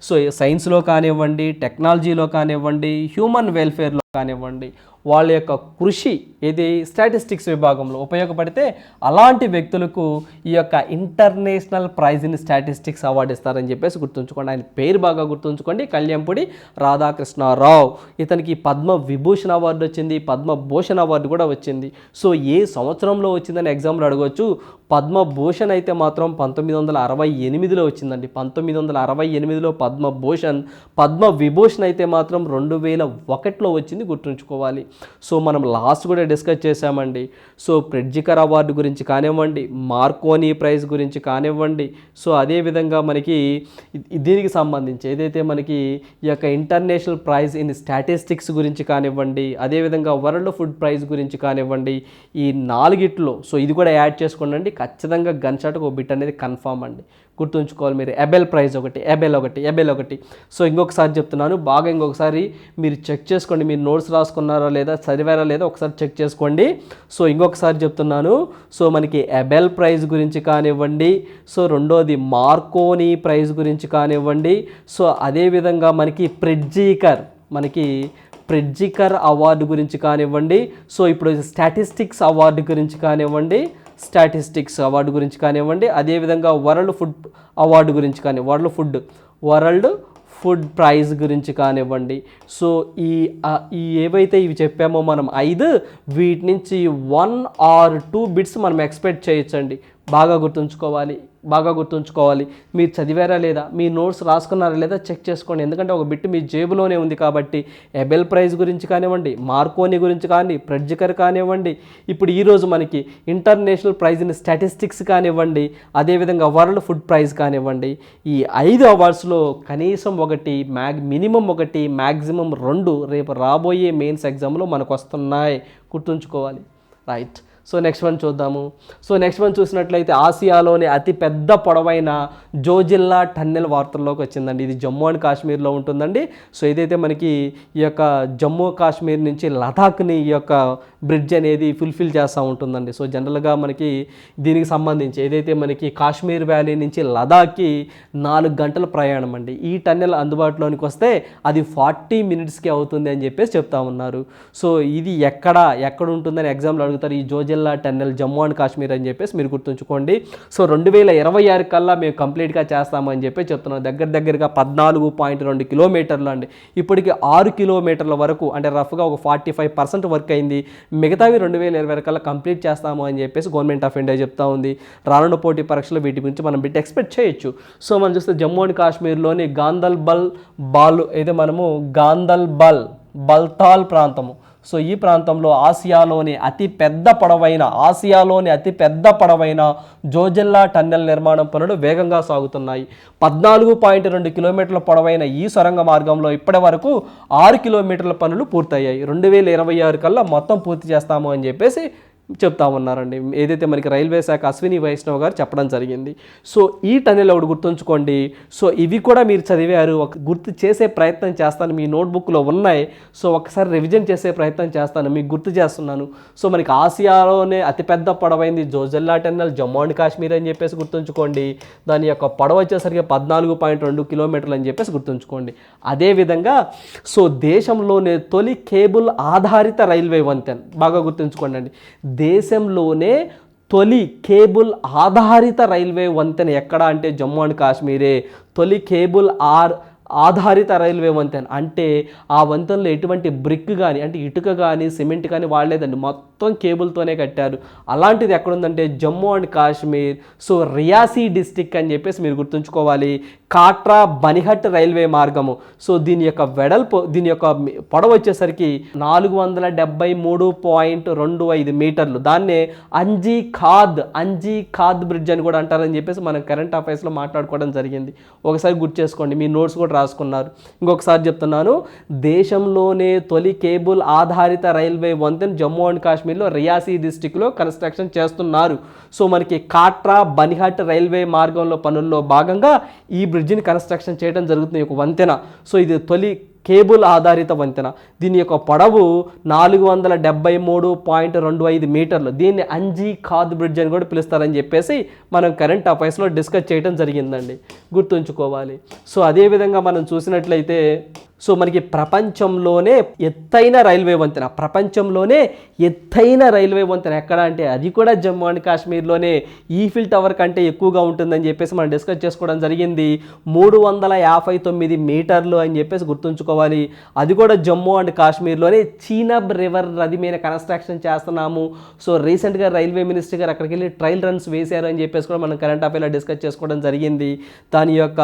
సో సైన్స్లో కానివ్వండి, టెక్నాలజీలో కానివ్వండి, హ్యూమన్ వెల్ఫేర్లో కానివ్వండి వాళ్ళ యొక్క కృషి ఇది స్టాటిస్టిక్స్ విభాగంలో ఉపయోగపడితే అలాంటి వ్యక్తులకు ఈ యొక్క international prize in statistics award ఇస్తారని చెప్పేసి గుర్తుంచుకోండి. ఆయన పేరు బాగా గుర్తుంచుకోండి, కళ్యాణ్పూడి రాధాకృష్ణారావు. ఇతనికి పద్మ విభూషణ్ అవార్డు వచ్చింది, పద్మభూషణ్ అవార్డు కూడా వచ్చింది. సో ఏ సంవత్సరంలో వచ్చిందని ఎగ్జామ్లో అడగవచ్చు. పద్మభూషణ్ అయితే మాత్రం 1968లో వచ్చిందండి. 1968లో పద్మభూషణ్. పద్మ విభూషణ్ అయితే మాత్రం 2001లో వచ్చింది, గుర్తుంచుకోవాలి. సో మనం లాస్ట్ కూడా డిస్కస్ చేశామండి. సో ప్రెడ్జికర్ అవార్డు గురించి కానివ్వండి, మార్కోనీ ప్రైజ్ గురించి కానివ్వండి, సో అదేవిధంగా మనకి దీనికి సంబంధించి ఏదైతే మనకి ఈ యొక్క ఇంటర్నేషనల్ ప్రైజ్ ఇన్ స్టాటిస్టిక్స్ గురించి కానివ్వండి, అదేవిధంగా వరల్డ్ ఫుడ్ ప్రైజ్ గురించి కానివ్వండి, ఈ నాలుగిట్లో సో ఇది కూడా యాడ్ చేసుకోండి. ఖచ్చితంగా గన్ షాట్కి ఒక బిట్ అనేది కన్ఫామ్ అండి, గుర్తుంచుకోవాలి మీరు. ఎబెల్ ప్రైజ్ ఒకటి, ఎబెల్ ఒకటి. సో ఇంకొకసారి చెప్తున్నాను, బాగా ఇంకొకసారి మీరు చెక్ చేసుకోండి, మీరు నోట్స్ రాసుకున్నారా లేదా, చదివారా లేదా ఒకసారి చెక్ చేసుకోండి. సో ఇంకొకసారి చెప్తున్నాను, సో మనకి ఎబెల్ ప్రైజ్ గురించి కానివ్వండి, సో రెండోది మార్కోనీ ప్రైజ్ గురించి కానివ్వండి, సో అదేవిధంగా మనకి ప్రెడ్జికర్ అవార్డు గురించి కానివ్వండి, సో ఇప్పుడు స్టాటిస్టిక్స్ అవార్డు గురించి కానివ్వండి, అదేవిధంగా వరల్డ్ ఫుడ్ అవార్డు గురించి కానీ వరల్డ్ ఫుడ్ ప్రైజ్ గురించి కానివ్వండి. సో ఈ ఏవైతే ఇవి చెప్పామో మనం 5, వీటి నుంచి 1 or 2 బిట్స్ మనం ఎక్స్పెక్ట్ చేయొచ్చండి. బాగా గుర్తుంచుకోవాలి. మీరు చదివారా లేదా, మీ నోట్స్ రాసుకున్నారా లేదా చెక్ చేసుకోండి. ఎందుకంటే ఒక బిట్ మీ జేబులోనే ఉంది కాబట్టి. ఎబెల్ ప్రైజ్ గురించి కానివ్వండి, మార్కోనీ గురించి కానీ, ప్రెడ్జికర్ కానివ్వండి, ఇప్పుడు ఈరోజు మనకి ఇంటర్నేషనల్ ప్రైజ్ ఇన్ స్టాటిస్టిక్స్ కానివ్వండి, అదేవిధంగా వరల్డ్ ఫుడ్ ప్రైజ్ కానివ్వండి, ఈ 5 అవార్డ్స్లో కనీసం ఒకటి, మినిమం ఒకటి, మ్యాక్సిమం 2 రేపు రాబోయే మెయిన్స్ ఎగ్జామ్లో మనకు వస్తున్నాయి, గుర్తుంచుకోవాలి. రైట్. సో నెక్స్ట్ వన్ చూద్దాము. సో నెక్స్ట్ వన్ చూసినట్లయితే ఆసియాలోని అతి పెద్ద పొడవైన జోజిల్లా టన్నెల్ వార్తల్లోకి వచ్చిందండి. ఇది జమ్మూ అండ్ కాశ్మీర్లో ఉంటుందండి. సో ఏదైతే మనకి ఈ యొక్క జమ్మూ కాశ్మీర్ నుంచి లదాఖ్ని ఈ యొక్క బ్రిడ్జ్ అనేది ఫుల్ఫిల్ చేస్తూ ఉంటుందండి. సో జనరల్గా మనకి దీనికి సంబంధించి ఏదైతే మనకి కాశ్మీర్ వ్యాలీ నుంచి లదాఖ్కి 4 గంటల ప్రయాణం అండి. ఈ టన్నెల్ అందుబాటులోనికి వస్తే అది 40 మినిట్స్కి అవుతుంది అని చెప్పేసి చెప్తా ఉన్నారు. సో ఇది ఎక్కడ ఉంటుందని ఎగ్జామ్లో అడుగుతారు. ఈ జోజిల్లా టన్నెల్ జమ్మూ అండ్ కాశ్మీర్ అని చెప్పేసి మీరు గుర్తుంచుకోండి. సో 2026 కల్లా మేము కంప్లీట్గా చేస్తామని చెప్పి చెప్తున్నాం. దగ్గరగా 14.2 కిలోమీటర్లు అండి. ఇప్పటికి 6 కిలోమీటర్ల వరకు అంటే రఫ్గా ఒక 45% వర్క్ అయింది. మిగతావి 2026 కల్లా కంప్లీట్ చేస్తాము అని చెప్పేసి గవర్నమెంట్ ఆఫ్ ఇండియా చెప్తా ఉంది. రానున్న పోటీ పరీక్షలు వీటి గురించి మనం బిట్ ఎక్స్పెక్ట్ చేయొచ్చు. సో మనం చూస్తే జమ్మూ అండ్ కాశ్మీర్లోని బల్తాల్ ప్రాంతము. సో ఈ ప్రాంతంలో ఆసియాలోని అతి పెద్ద పొడవైన జోజిల్లా టన్నెల్ నిర్మాణం పనులు వేగంగా సాగుతున్నాయి. 14.2 కిలోమీటర్ల పొడవైన ఈ సొరంగ మార్గంలో ఇప్పటి వరకు 6 కిలోమీటర్ల పనులు పూర్తయ్యాయి. 2026 కల్లా మొత్తం పూర్తి చేస్తాము అని చెప్పేసి చెప్తా ఉన్నారండి. ఏదైతే మనకి రైల్వే శాఖ అశ్విని వైష్ణవ్ గారు చెప్పడం జరిగింది. సో ఈ టన్నెల్ ఒకటి గుర్తుంచుకోండి. సో ఇవి కూడా మీరు చదివారు, గుర్తు చేసే ప్రయత్నం చేస్తాను, మీ నోట్బుక్లో ఉన్నాయి. సో ఒకసారి రివిజన్ చేసే ప్రయత్నం చేస్తాను, మీకు గుర్తు చేస్తున్నాను. సో మనకి ఆసియాలోనే అతిపెద్ద పొడవైంది జోజిల్లా టన్నెల్ జమ్మూ అండ్ కాశ్మీర్ అని చెప్పేసి గుర్తుంచుకోండి. దాని యొక్క పొడవు వచ్చేసరికి 14.2 కిలోమీటర్లు అని చెప్పేసి గుర్తుంచుకోండి. అదేవిధంగా సో దేశంలోనే తొలి కేబుల్ ఆధారిత రైల్వే వంతెన, బాగా గుర్తుంచుకోండి అండి. దేశంలోనే తొలి కేబుల్ ఆధారిత రైల్వే వంతెన ఎక్కడ అంటే జమ్మూ అండ్ కాశ్మీరే. తొలి కేబుల్ ఆధారిత రైల్వే వంతెన అంటే ఆ వంతెనలో ఎటువంటి బ్రిక్ కానీ అంటే ఇటుక కానీ సిమెంట్ కానీ వాడలేదండి, మొత్తం కేబుల్తోనే కట్టారు. అలాంటిది ఎక్కడుందంటే Jammu and Kashmir. So Reasi district అని చెప్పేసి మీరు గుర్తుంచుకోవాలి. కాట్రా బనిహట్ రైల్వే మార్గము. సో దీని యొక్క పొడవు వచ్చేసరికి 473.25 మీటర్లు. దాన్నే అంజీ ఖాద్ బ్రిడ్జ్ అని కూడా అంటారని చెప్పేసి మనం కరెంట్ అఫైర్స్లో మాట్లాడుకోవడం జరిగింది. ఒకసారి గుర్తు చేసుకోండి, మీ నోట్స్ కూడా రాసుకున్నారు. ఇంకొకసారి చెప్తున్నాను, దేశంలోనే తొలి కేబుల్ ఆధారిత రైల్వే వంతెన జమ్మూ అండ్ కాశ్మీర్లో రియాసీ డిస్టిక్లో కన్స్ట్రక్షన్ చేస్తున్నారు. సో మనకి కాట్రా బనిహట్ రైల్వే మార్గంలో పనుల్లో భాగంగా ఈ బ్రిడ్జిని కన్స్ట్రక్షన్ చేయడం జరుగుతుంది, ఒక వంతెన. సో ఇది తొలి కేబుల్ ఆధారిత వంతెన. దీని యొక్క పొడవు 473.25 మీటర్లు. దీన్ని అంజీ ఖాద్ బ్రిడ్జ్ అని కూడా పిలుస్తారని చెప్పేసి మనం కరెంట్ అఫైర్స్లో డిస్కస్ చేయడం జరిగిందండి, గుర్తుంచుకోవాలి. సో అదేవిధంగా మనం చూసినట్లయితే సో మనకి ప్రపంచంలోనే ఎత్తైన రైల్వే వంతెన, ప్రపంచంలోనే ఎత్తైన రైల్వే వంతెన ఎక్కడ అంటే అది కూడా జమ్మూ అండ్ కాశ్మీర్లోనే ఈఫిల్ టవర్ కంటే ఎక్కువగా ఉంటుందని చెప్పేసి మనం డిస్కస్ చేసుకోవడం జరిగింది. 359 మీటర్లు అని చెప్పేసి గుర్తుంచుకోవాలి. అది కూడా జమ్మూ అండ్ కాశ్మీర్లోనే చీనబ్ రివర్ నది మీద కన్స్ట్రక్షన్ చేస్తున్నాము. సో రీసెంట్గా రైల్వే మినిస్టర్ గారు అక్కడికి వెళ్ళి ట్రయల్ రన్స్ వేశారు అని చెప్పేసి కూడా మనం కరెంట్ అఫైర్లో డిస్కస్ చేసుకోవడం జరిగింది. దాని యొక్క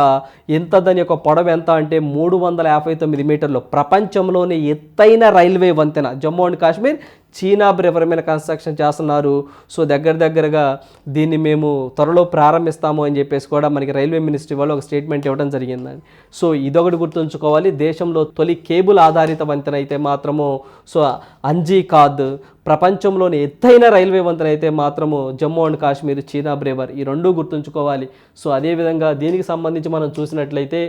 పొడవు ఎంత అంటే 359 మీటర్లు. ప్రపంచంలోనే ఎత్తైన రైల్వే వంతెన జమ్మూ అండ్ కాశ్మీర్ చీనాబ్ రివర్ మీద కన్స్ట్రక్షన్ చేస్తున్నారు. సో దగ్గరగా దీన్ని మేము త్వరలో ప్రారంభిస్తాము అని చెప్పేసి కూడా మనకి రైల్వే మినిస్ట్రీ వాళ్ళు ఒక స్టేట్మెంట్ ఇవ్వడం జరిగిందండి. సో ఇదొకటి గుర్తుంచుకోవాలి. దేశంలో తొలి కేబుల్ ఆధారిత వంతెన అయితే మాత్రము సో అంజీకాద్, ప్రపంచంలోని ఎత్తైన రైల్వే వంతెన అయితే మాత్రము జమ్మూ అండ్ కాశ్మీర్ చీనాబ్ రివర్. ఈ రెండూ గుర్తుంచుకోవాలి. సో అదేవిధంగా దీనికి సంబంధించి మనం చూసినట్లయితే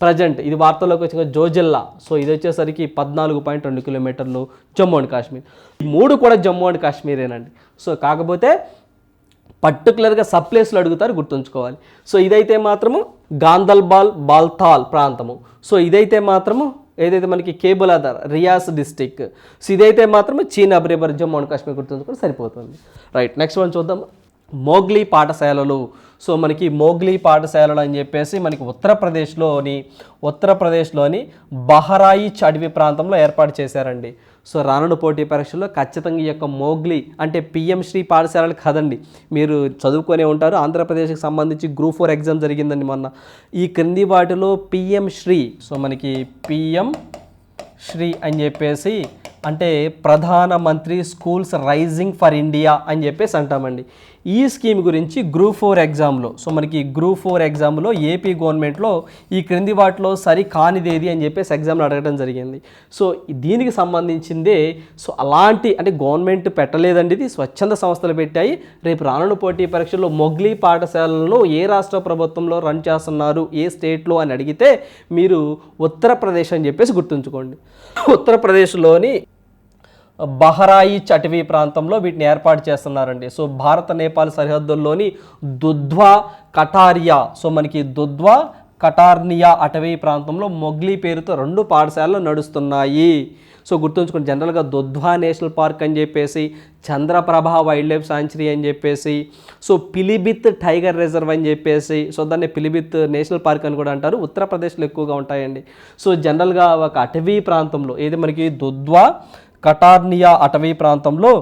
ప్రజెంట్ ఇది వార్తల్లోకి వచ్చిన జోజిల్లా. సో ఇది వచ్చేసరికి 14.2 కిలోమీటర్లు జమ్మూ అండ్ కాశ్మీర్. ఈ 3 కూడా జమ్మూ అండ్ కాశ్మీరేనండి. సో కాకపోతే పర్టికులర్గా సబ్ ప్లేస్లో అడుగుతారు, గుర్తుంచుకోవాలి. సో ఇదైతే మాత్రము గాందల్బాల్ బాల్తాల్ ప్రాంతము. సో ఇదైతే మాత్రము ఏదైతే మనకి కేబుల్ ఆధార్ రియాస్ డిస్టిక్. సో ఇదైతే మాత్రము చీనాబ్ రివర్ జమ్మూ అండ్ కాశ్మీర్ గుర్తుంచుకొని సరిపోతుంది. రైట్, నెక్స్ట్ వన్ చూద్దాం. మోగ్లీ పాఠశాలలు. సో మనకి మోగ్లీ పాఠశాలలు అని చెప్పేసి మనకి ఉత్తరప్రదేశ్లోని బహరాయిచ్ అడవి ప్రాంతంలో ఏర్పాటు చేశారండి. సో రానున్న పోటీ పరీక్షల్లో ఖచ్చితంగా ఈ యొక్క మోగ్లీ అంటే పిఎం శ్రీ పాఠశాలలు కాదండి, మీరు చదువుకునే ఉంటారు. ఆంధ్రప్రదేశ్కి సంబంధించి గ్రూప్ 4 ఎగ్జామ్ జరిగిందండి మొన్న. ఈ క్రింది వాటిలో పిఎం శ్రీ, సో మనకి పిఎం శ్రీ అని చెప్పేసి అంటే ప్రధానమంత్రి స్కూల్స్ రైజింగ్ ఫర్ ఇండియా అని చెప్పేసి అంటామండి. ఈ స్కీమ్ గురించి గ్రూప్ 4 ఎగ్జామ్లో, సో మనకి గ్రూప్ 4 ఎగ్జామ్లో ఏపీ గవర్నమెంట్లో ఈ క్రింది వాటిలో సరి కానిదేది అని చెప్పేసి ఎగ్జామ్లో అడగడం జరిగింది. సో దీనికి సంబంధించిందే. సో అలాంటి అంటే గవర్నమెంట్ పెట్టలేదండి, ఇది స్వచ్ఛంద సంస్థలు పెట్టాయి. రేపు రానున్న పోటీ పరీక్షల్లో మొగ్లీ పాఠశాలలను ఏ రాష్ట్ర ప్రభుత్వంలో రన్ చేస్తున్నారు, ఏ స్టేట్లో అని అడిగితే మీరు ఉత్తరప్రదేశ్ అని చెప్పేసి గుర్తుంచుకోండి. ఉత్తరప్రదేశ్లోని బహరాయిచ్ అటవీ ప్రాంతంలో వీటిని ఏర్పాటు చేస్తున్నారండి. సో భారత నేపాల్ సరిహద్దుల్లోని దుధ్వా కటారియా, సో మనకి దుధ్వా కటార్నియా అటవీ ప్రాంతంలో మొగ్లీ పేరుతో 2 పాఠశాలలు నడుస్తున్నాయి. సో గుర్తుంచుకోండి, జనరల్గా దుధ్వా నేషనల్ పార్క్ అని చెప్పేసి, చంద్రప్రభ వైల్డ్ లైఫ్ సాంచురీ అని చెప్పేసి, సో పిలిభిత్ టైగర్ రిజర్వ్ అని చెప్పేసి, సో దాన్ని పిలిభిత్ నేషనల్ పార్క్ అని కూడా అంటారు. ఉత్తరప్రదేశ్లో ఎక్కువగా ఉంటాయండి. సో జనరల్గా ఒక అటవీ ప్రాంతంలో ఏది మనకి దుధ్వా కటార్నియా అటవీ ప్రాంతంలో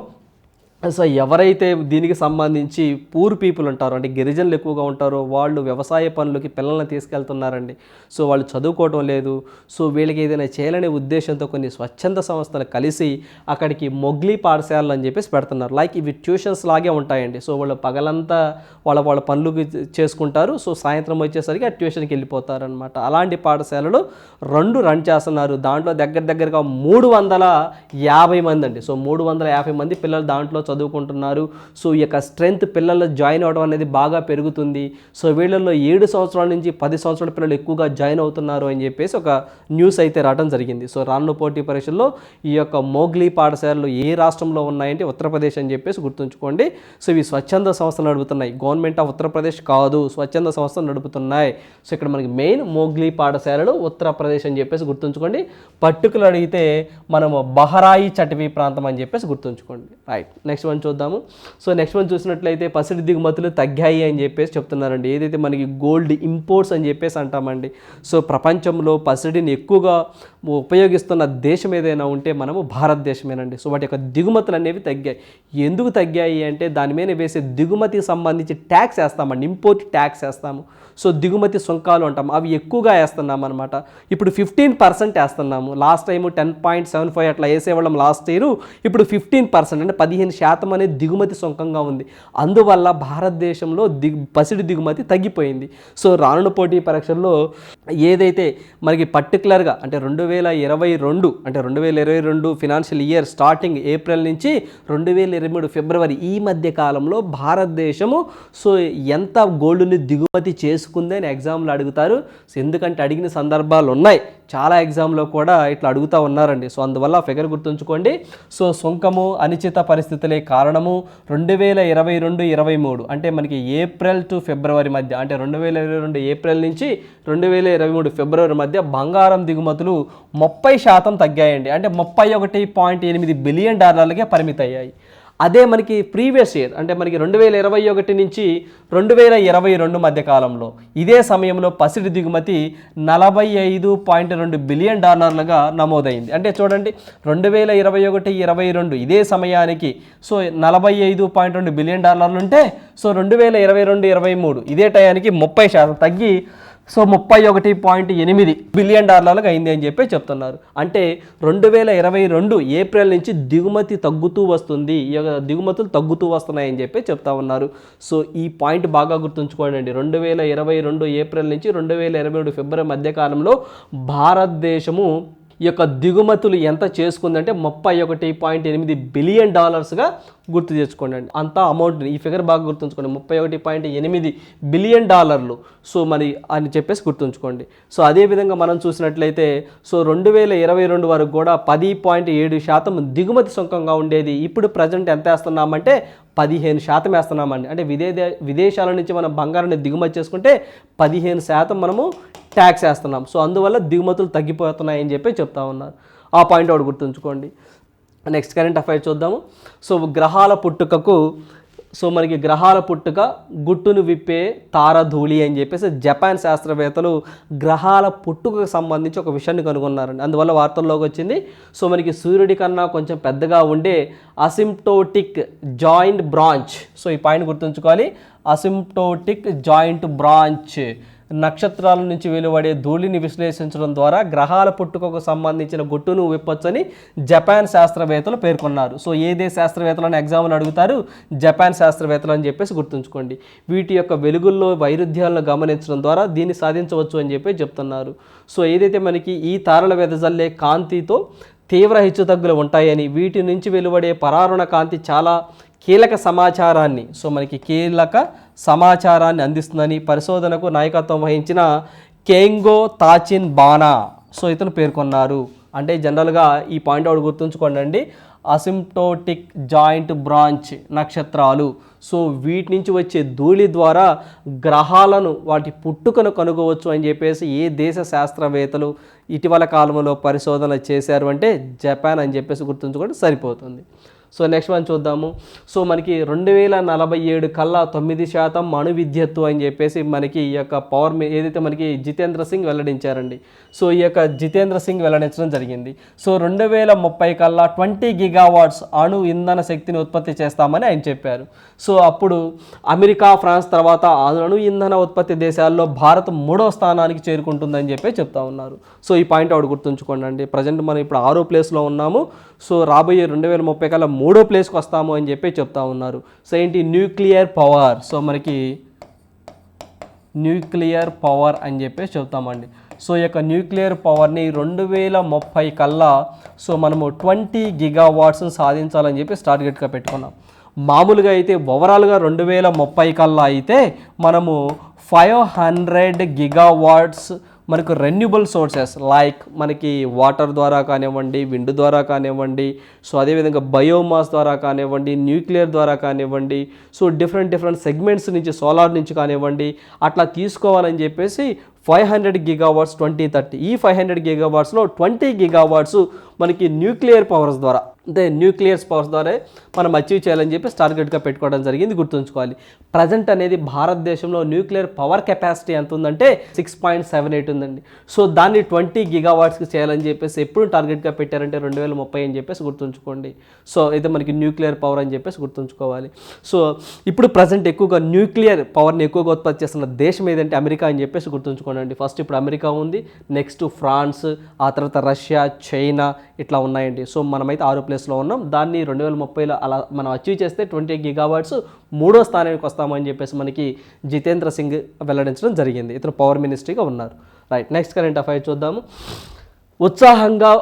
సో ఎవరైతే దీనికి సంబంధించి పూర్ పీపుల్ ఉంటారో అంటే గిరిజనులు ఎక్కువగా ఉంటారో వాళ్ళు వ్యవసాయ పనులకి పిల్లల్ని తీసుకెళ్తున్నారండి. సో వాళ్ళు చదువుకోవటం లేదు. సో వీళ్ళకి ఏదైనా చేయాలనే ఉద్దేశంతో కొన్ని స్వచ్ఛంద సంస్థలు కలిసి అక్కడికి మొగ్లీ పాఠశాలలు అని చెప్పేసి పెడుతున్నారు. లైక్ ఇవి ట్యూషన్స్ లాగే ఉంటాయండి. సో వాళ్ళు పగలంతా వాళ్ళ పనులు చేసుకుంటారు. సో సాయంత్రం వచ్చేసరికి ఆ ట్యూషన్కి వెళ్ళిపోతారు అనమాట. అలాంటి పాఠశాలలు 2 రన్ చేస్తున్నారు. దాంట్లో దగ్గరగా 350 మంది అండి. సో 350 మంది పిల్లలు దాంట్లో చదువుకుంటున్నారు. సో ఈ యొక్క స్ట్రెంగ్త్ పిల్లలు జాయిన్ అవ్వడం అనేది బాగా పెరుగుతుంది. సో వీళ్ళల్లో 7 సంవత్సరాల నుంచి 10 సంవత్సరాల పిల్లలు ఎక్కువగా జాయిన్ అవుతున్నారు అని చెప్పేసి ఒక న్యూస్ అయితే రావడం జరిగింది. సో రానున్న పోటీ పరీక్షల్లో ఈ యొక్క మోగ్లీ పాఠశాలలు ఏ రాష్ట్రంలో ఉన్నాయంటే ఉత్తరప్రదేశ్ అని చెప్పేసి గుర్తుంచుకోండి. సో ఇవి స్వచ్ఛంద సంస్థలు నడుపుతున్నాయి, గవర్నమెంట్ ఆఫ్ ఉత్తరప్రదేశ్ కాదు, స్వచ్ఛంద సంస్థలు నడుపుతున్నాయి. సో ఇక్కడ మనకి మెయిన్ మోగ్లీ పాఠశాలలు ఉత్తరప్రదేశ్ అని చెప్పేసి గుర్తుంచుకోండి. పర్టికులర్ అడిగితే మనము బహరాయిచ్ అటవీ ప్రాంతం అని చెప్పేసి గుర్తుంచుకోండి. రైట్, నెక్స్ట్ వన్ చూద్దాము. సో నెక్స్ట్ వన్ చూసినట్లయితే పసిడి దిగుమతులు తగ్గాయి అని చెప్పేసి చెప్తున్నారండి. ఏదైతే మనకి గోల్డ్ ఇంపోర్ట్స్ అని చెప్పేసి అంటామండి. సో ప్రపంచంలో పసిడిని ఎక్కువగా ఉపయోగిస్తున్న దేశం ఏదైనా ఉంటే మనము భారతదేశమేనండి. సో వాటి యొక్క దిగుమతులు అనేవి తగ్గాయి. ఎందుకు తగ్గాయి అంటే దాని మీద వేసే దిగుమతికి సంబంధించి ట్యాక్స్ వేస్తామండి, ఇంపోర్ట్ ట్యాక్స్ వేస్తాము. సో దిగుమతి సుంకాలు అంటాము, అవి ఎక్కువగా వేస్తున్నాం అనమాట. ఇప్పుడు 15% వేస్తున్నాము. లాస్ట్ టైము 10.75 అట్లా వేసేవాళ్ళం లాస్ట్ ఇయర్. ఇప్పుడు 15% అంటే 15% అనేది దిగుమతి సుంకంగా ఉంది. అందువల్ల భారతదేశంలో పసిడి దిగుమతి తగ్గిపోయింది. సో రానున్న పోటీ పరీక్షల్లో ఏదైతే మనకి పర్టికులర్గా అంటే 2022 ఫినాన్షియల్ ఇయర్ స్టార్టింగ్ ఏప్రిల్ నుంచి 2023 ఫిబ్రవరి ఈ మధ్య కాలంలో భారతదేశము సో ఎంత గోల్డ్ని దిగుమతి చేసి తీసుకుంది అని ఎగ్జామ్లో అడుగుతారు. సో ఎందుకంటే అడిగిన సందర్భాలు ఉన్నాయి, చాలా ఎగ్జామ్లో కూడా ఇట్లా అడుగుతూ ఉన్నారండి. సో అందువల్ల ఫిగర్ గుర్తుంచుకోండి. సో సుంకము అనిశ్చిత పరిస్థితులే కారణము 2022-23 అంటే మనకి ఏప్రిల్ టు ఫిబ్రవరి మధ్య, అంటే 2022 ఏప్రిల్ నుంచి 2023 ఫిబ్రవరి మధ్య బంగారం దిగుమతులు 30% తగ్గాయండి. అంటే $31.8 బిలియన్ పరిమితి అయ్యాయి. అదే మనకి ప్రీవియస్ ఇయర్ అంటే మనకి 2021 నుంచి 2022 మధ్య కాలంలో ఇదే సమయంలో పసిడి దిగుమతి $45.2 బిలియన్ నమోదైంది. అంటే చూడండి 2021-22 ఇదే సమయానికి సో $45.2 బిలియన్ ఉంటే సో 2022-23 ఇదే టయానికి 30% తగ్గి సో $31.8 బిలియన్ అయింది అని చెప్పి చెప్తున్నారు. అంటే 2022 ఏప్రిల్ నుంచి దిగుమతి తగ్గుతూ వస్తుంది, దిగుమతులు తగ్గుతూ వస్తున్నాయని చెప్పి చెప్తా ఉన్నారు. సో ఈ పాయింట్ బాగా గుర్తుంచుకోండి అండి. 2022 ఏప్రిల్ నుంచి 2023 ఫిబ్రవరి మధ్యకాలంలో భారతదేశము ఈ యొక్క దిగుమతులు ఎంత చేసుకుందంటే $31.8 బిలియన్ గుర్తు తెచ్చుకోండి అండి. అంత అమౌంట్, ఈ ఫిగర్ బాగా గుర్తుంచుకోండి, $31.8 బిలియన్. సో మరి అని చెప్పేసి గుర్తుంచుకోండి. సో అదేవిధంగా మనం చూసినట్లయితే సో 2022 వరకు కూడా 10.7% దిగుమతి సుంకంగా ఉండేది. ఇప్పుడు ప్రజెంట్ ఎంత వేస్తున్నామంటే 15% వేస్తున్నామండి. అంటే విదేశాల నుంచి మనం బంగారాన్ని దిగుమతి చేసుకుంటే 15% మనము ట్యాక్స్ వేస్తున్నాం. సో అందువల్ల దిగుమతులు తగ్గిపోతున్నాయని చెప్పి చెప్తా ఉన్నారు. ఆ పాయింట్ ఒకటి గుర్తుంచుకోండి. నెక్స్ట్ కరెంట్ అఫైర్ చూద్దాము. సో గ్రహాల పుట్టుకకు సో మనకి గ్రహాల పుట్టుక గుట్టును విప్పే తారధూళి అని చెప్పేసి జపాన్ శాస్త్రవేత్తలు గ్రహాల పుట్టుకకు సంబంధించి ఒక విషయాన్ని కనుగొన్నారండి. అందువల్ల వార్తల్లోకి వచ్చింది. సో మనకి సూర్యుడి కన్నా కొంచెం పెద్దగా ఉండే అసిమ్ప్టోటిక్ జాయింట్ బ్రాంచ్, సో ఈ పాయింట్ గుర్తుంచుకోవాలి, అసిమ్ప్టోటిక్ జాయింట్ బ్రాంచ్ నక్షత్రాల నుంచి వెలువడే ధూళిని విశ్లేషించడం ద్వారా గ్రహాల పుట్టుకకు సంబంధించిన గుట్టును విప్పొచ్చని జపాన్ శాస్త్రవేత్తలు పేర్కొన్నారు. సో ఏ దేశ శాస్త్రవేత్తలను ఎగ్జామ్లు అడుగుతారు, జపాన్ శాస్త్రవేత్తలు అని చెప్పేసి గుర్తుంచుకోండి. వీటి యొక్క వెలుగుల్లో వైరుధ్యాలను గమనించడం ద్వారా దీన్ని సాధించవచ్చు అని చెప్పి చెప్తున్నారు. సో ఏదైతే మనకి ఈ తారల వెదజల్లే కాంతితో తీవ్ర హెచ్చుతగ్గులు ఉంటాయని, వీటి నుంచి వెలువడే పరారుణ కాంతి చాలా కీలక సమాచారాన్ని, సో మనకి కీలక సమాచారాన్ని అందిస్తుందని పరిశోధనకు నాయకత్వం వహించిన కేంగో తాచిన్ బానా సో ఇతను పేర్కొన్నారు. అంటే జనరల్గా ఈ పాయింట్ అవుట్ గుర్తుంచుకోండి అండి, అసిమ్ప్టోటిక్ జాయింట్ బ్రాంచ్ నక్షత్రాలు, సో వీటి నుంచి వచ్చే ధూళి ద్వారా గ్రహాలను వాటి పుట్టుకను కనుగొవచ్చు అని చెప్పేసి ఏ దేశ శాస్త్రవేత్తలు ఇటీవల కాలంలో పరిశోధన చేశారు అంటే జపాన్ అని చెప్పేసి గుర్తుంచుకోండి, సరిపోతుంది. సో నెక్స్ట్ మనం చూద్దాము. సో మనకి 2047 కల్లా 9% అణు విద్యుత్తు అని చెప్పేసి మనకి ఈ యొక్క పవర్ ఏదైతే మనకి జితేంద్ర సింగ్ వెల్లడించారండి. సో ఈ యొక్క జితేంద్ర సింగ్ వెల్లడించడం జరిగింది. సో 2030 కల్లా 20 గిగావాట్స్ అణు ఇంధన శక్తిని ఉత్పత్తి చేస్తామని ఆయన చెప్పారు. సో అప్పుడు అమెరికా, ఫ్రాన్స్ తర్వాత అణు ఇంధన ఉత్పత్తి దేశాల్లో భారత్ 3వ స్థానానికి చేరుకుంటుందని చెప్పి చెప్తా ఉన్నారు. సో ఈ పాయింట్ ఒకటి గుర్తుంచుకోండి అండి. ప్రజెంట్ మనం ఇప్పుడు 6వ ప్లేస్లో ఉన్నాము. సో రాబోయే 2030 కల్లా 3వ ప్లేస్కి వస్తాము అని చెప్పి చెప్తా ఉన్నారు. సో ఏంటి, న్యూక్లియర్ పవర్, సో మనకి న్యూక్లియర్ పవర్ అని చెప్పి చెప్తామండి. సో ఈ యొక్క న్యూక్లియర్ పవర్ని 2030 కల్లా సో మనము 20 గిగావాట్స్ని సాధించాలని చెప్పి టార్గెట్గా పెట్టుకున్నాం. మామూలుగా అయితే ఓవరాల్గా 2030 కల్లా అయితే మనము 500 గిగావాట్స్ మనకు రెన్యూబుల్ సోర్సెస్ లైక్ మనకి వాటర్ ద్వారా కానివ్వండి, విండ్ ద్వారా కానివ్వండి, సో అదేవిధంగా బయోమాస్ ద్వారా కానివ్వండి, న్యూక్లియర్ ద్వారా కానివ్వండి, సో డిఫరెంట్ సెగ్మెంట్స్ నుంచి సోలార్ నుంచి కానివ్వండి అట్లా తీసుకోవాలని చెప్పేసి 500 గిగావాట్స్ 2030. ఈ 500 గిగావాట్స్లో 20 గిగావాట్స్ మనకి న్యూక్లియర్ పవర్స్ ద్వారా, అంటే న్యూక్లియర్ పవర్స్ ద్వారా మనం అచీవ్ చేయాలని చెప్పి టార్గెట్గా పెట్టుకోవడం జరిగింది, గుర్తుంచుకోవాలి. ప్రజెంట్ అనేది భారతదేశంలో న్యూక్లియర్ పవర్ కెపాసిటీ ఎంత ఉందంటే 6.78 ఉందండి. సో దాన్ని 20 గిగావాట్స్కి చేయాలని చెప్పేసి ఎప్పుడు టార్గెట్గా పెట్టారంటే 2030 అని చెప్పేసి గుర్తుంచుకోండి. సో అయితే మనకి న్యూక్లియర్ పవర్ అని చెప్పేసి గుర్తుంచుకోవాలి. సో ఇప్పుడు ప్రజెంట్ ఎక్కువగా న్యూక్లియర్ పవర్ని ఎక్కువగా ఉత్పత్తి చేస్తున్న దేశం ఏదంటే అమెరికా అని చెప్పేసి గుర్తుంచుకోండి. ఫస్ట్ ఇప్పుడు అమెరికా ఉంది, నెక్స్ట్ ఫ్రాన్స్, ఆ తర్వాత రష్యా, చైనా ఇట్లా ఉన్నాయండి. సో మనమైతే 6వ ప్లేస్లో ఉన్నాం. దాన్ని 2030లో అలా మనం అచీవ్ చేస్తే 20 గిగావాట్స్ 3వ స్థానానికి వస్తామని చెప్పేసి మనకి జితేంద్ర సింగ్ వెల్లడించడం జరిగింది. ఇతను పవర్ మినిస్ట్రీగా ఉన్నారు. రైట్, నెక్స్ట్ కరెంట్ అఫైర్ చూద్దాము. ఉత్సాహంగా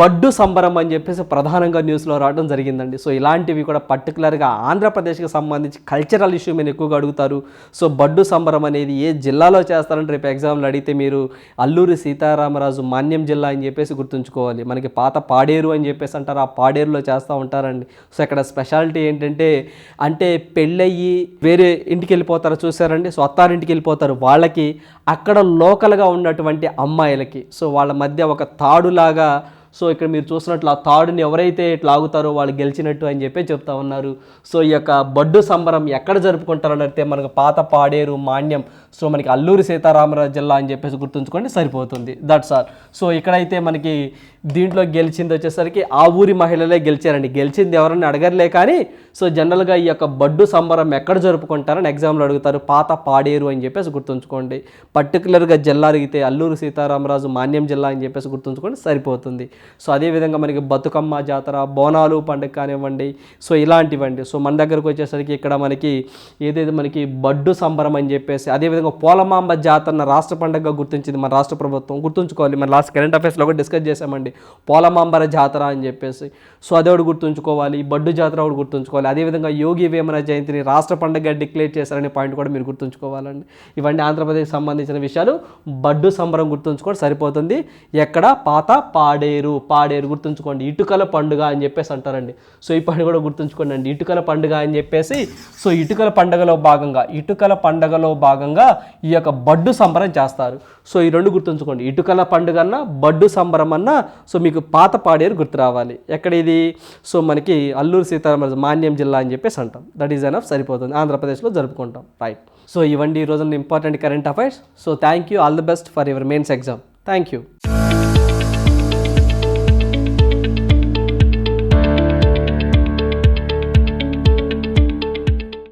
బడ్డు సంబరం అని చెప్పేసి ప్రధానంగా న్యూస్లో రావడం జరిగిందండి. సో ఇలాంటివి కూడా పర్టికులర్గా ఆంధ్రప్రదేశ్కి సంబంధించి కల్చరల్ ఇష్యూ మీద ఎక్కువగా అడుగుతారు. సో బడ్డు సంబరం అనేది ఏ జిల్లాలో చేస్తారంటే రేపు ఎగ్జామ్లు అడిగితే మీరు అల్లూరి సీతారామరాజు మాన్యం జిల్లా అని చెప్పేసి గుర్తుంచుకోవాలి. మనకి పాత పాడేరు అని చెప్పేసి అంటారు, ఆ పాడేరులో చేస్తూ ఉంటారండి. సో ఇక్కడ స్పెషాలిటీ ఏంటంటే అంటే పెళ్ళయ్యి వేరే ఇంటికి వెళ్ళిపోతారు చూసారండి. సో అత్తారింటికి వెళ్ళిపోతారు వాళ్ళకి, అక్కడ లోకల్గా ఉన్నటువంటి అమ్మాయిలకి సో వాళ్ళ మధ్య ఒక తాడులాగా, సో ఇక్కడ మీరు చూసినట్లు ఆ తాడుని ఎవరైతే ఇట్లా ఆగుతారో వాళ్ళు గెలిచినట్టు అని చెప్పి చెప్తా ఉన్నారు. సో ఈ యొక్క బడ్డు సంబరం ఎక్కడ జరుపుకుంటారని అంటే మనకు పాత పాడేరు మాన్యం, సో మనకి అల్లూరి సీతారామరాజు జిల్లా అని చెప్పేసి గుర్తుంచుకోండి సరిపోతుంది. That's all. సో ఇక్కడైతే మనకి దీంట్లో గెలిచింది వచ్చేసరికి ఆ ఊరి మహిళలే గెలిచారండి. గెలిచింది ఎవరని అడగర్లే కానీ సో జనరల్గా ఈ యొక్క బడ్డు సంబరం ఎక్కడ జరుపుకుంటారని ఎగ్జామ్లో అడుగుతారు. పాత పాడేరు అని చెప్పేసి గుర్తుంచుకోండి. పర్టికులర్గా జిల్లా అడిగితే అల్లూరి సీతారామరాజు మాన్యం జిల్లా అని చెప్పేసి గుర్తుంచుకోండి సరిపోతుంది. సో అదేవిధంగా మనకి బతుకమ్మ జాతర, బోనాలు పండుగ కానివ్వండి, సో ఇలాంటివండి. సో మన దగ్గరకు వచ్చేసరికి ఇక్కడ మనకి ఏదైతే మనకి బడ్డు సంబరం అని చెప్పేసి, అదేవిధంగా పోలమాంబ జాతరను రాష్ట్ర పండుగగా గుర్తించింది మన రాష్ట్ర ప్రభుత్వం. గుర్తుంచుకోవాలి, మన లాస్ట్ కరెంట్ అఫైర్స్లో కూడా డిస్కస్ చేసామండి పోలమాంబర జాతర అని చెప్పేసి. సో అదే ఒకటి గుర్తుంచుకోవాలి, బడ్డు జాతర ఒకటి గుర్తుంచుకోవాలి. అదేవిధంగా యోగి వేమన జయంతిని రాష్ట్ర పండుగగా డిక్లేర్ చేశారనే పాయింట్ కూడా మీరు గుర్తుంచుకోవాలండి. ఇవన్నీ ఆంధ్రప్రదేశ్కి సంబంధించిన విషయాలు. బడ్డు సంబరం గుర్తుంచుకోండి సరిపోతుంది. ఎక్కడ? పాత పాడేరు. పాడేరు గుర్తుంచుకోండి. ఇటుకల పండుగ అని చెప్పేసి అంటారండి. సో ఈ పండుగ కూడా గుర్తుంచుకోండి అండి, ఇటుకల పండుగ అని చెప్పేసి. సో ఇటుకల పండుగలో భాగంగా ఈ యొక్క బడ్డు సంబరం చేస్తారు. సో ఈ రెండు గుర్తుంచుకోండి, ఇటుకల పండుగ అన్న బడ్డు సంబరం అన్న. సో మీకు పాత పాడేరు గుర్తు రావాలి. ఎక్కడ ఇది? సో మనకి అల్లూరి సీతారామరాజు మాన్యం జిల్లా అని చెప్పేసి అంటాం. దట్ ఈజ్ ఎనఫ్, సరిపోతుంది. ఆంధ్రప్రదేశ్లో జరుపుకుంటాం. రైట్. సో ఇవండి ఈ రోజున important current affairs. So thank you. All the best for your mains exam. Thank you.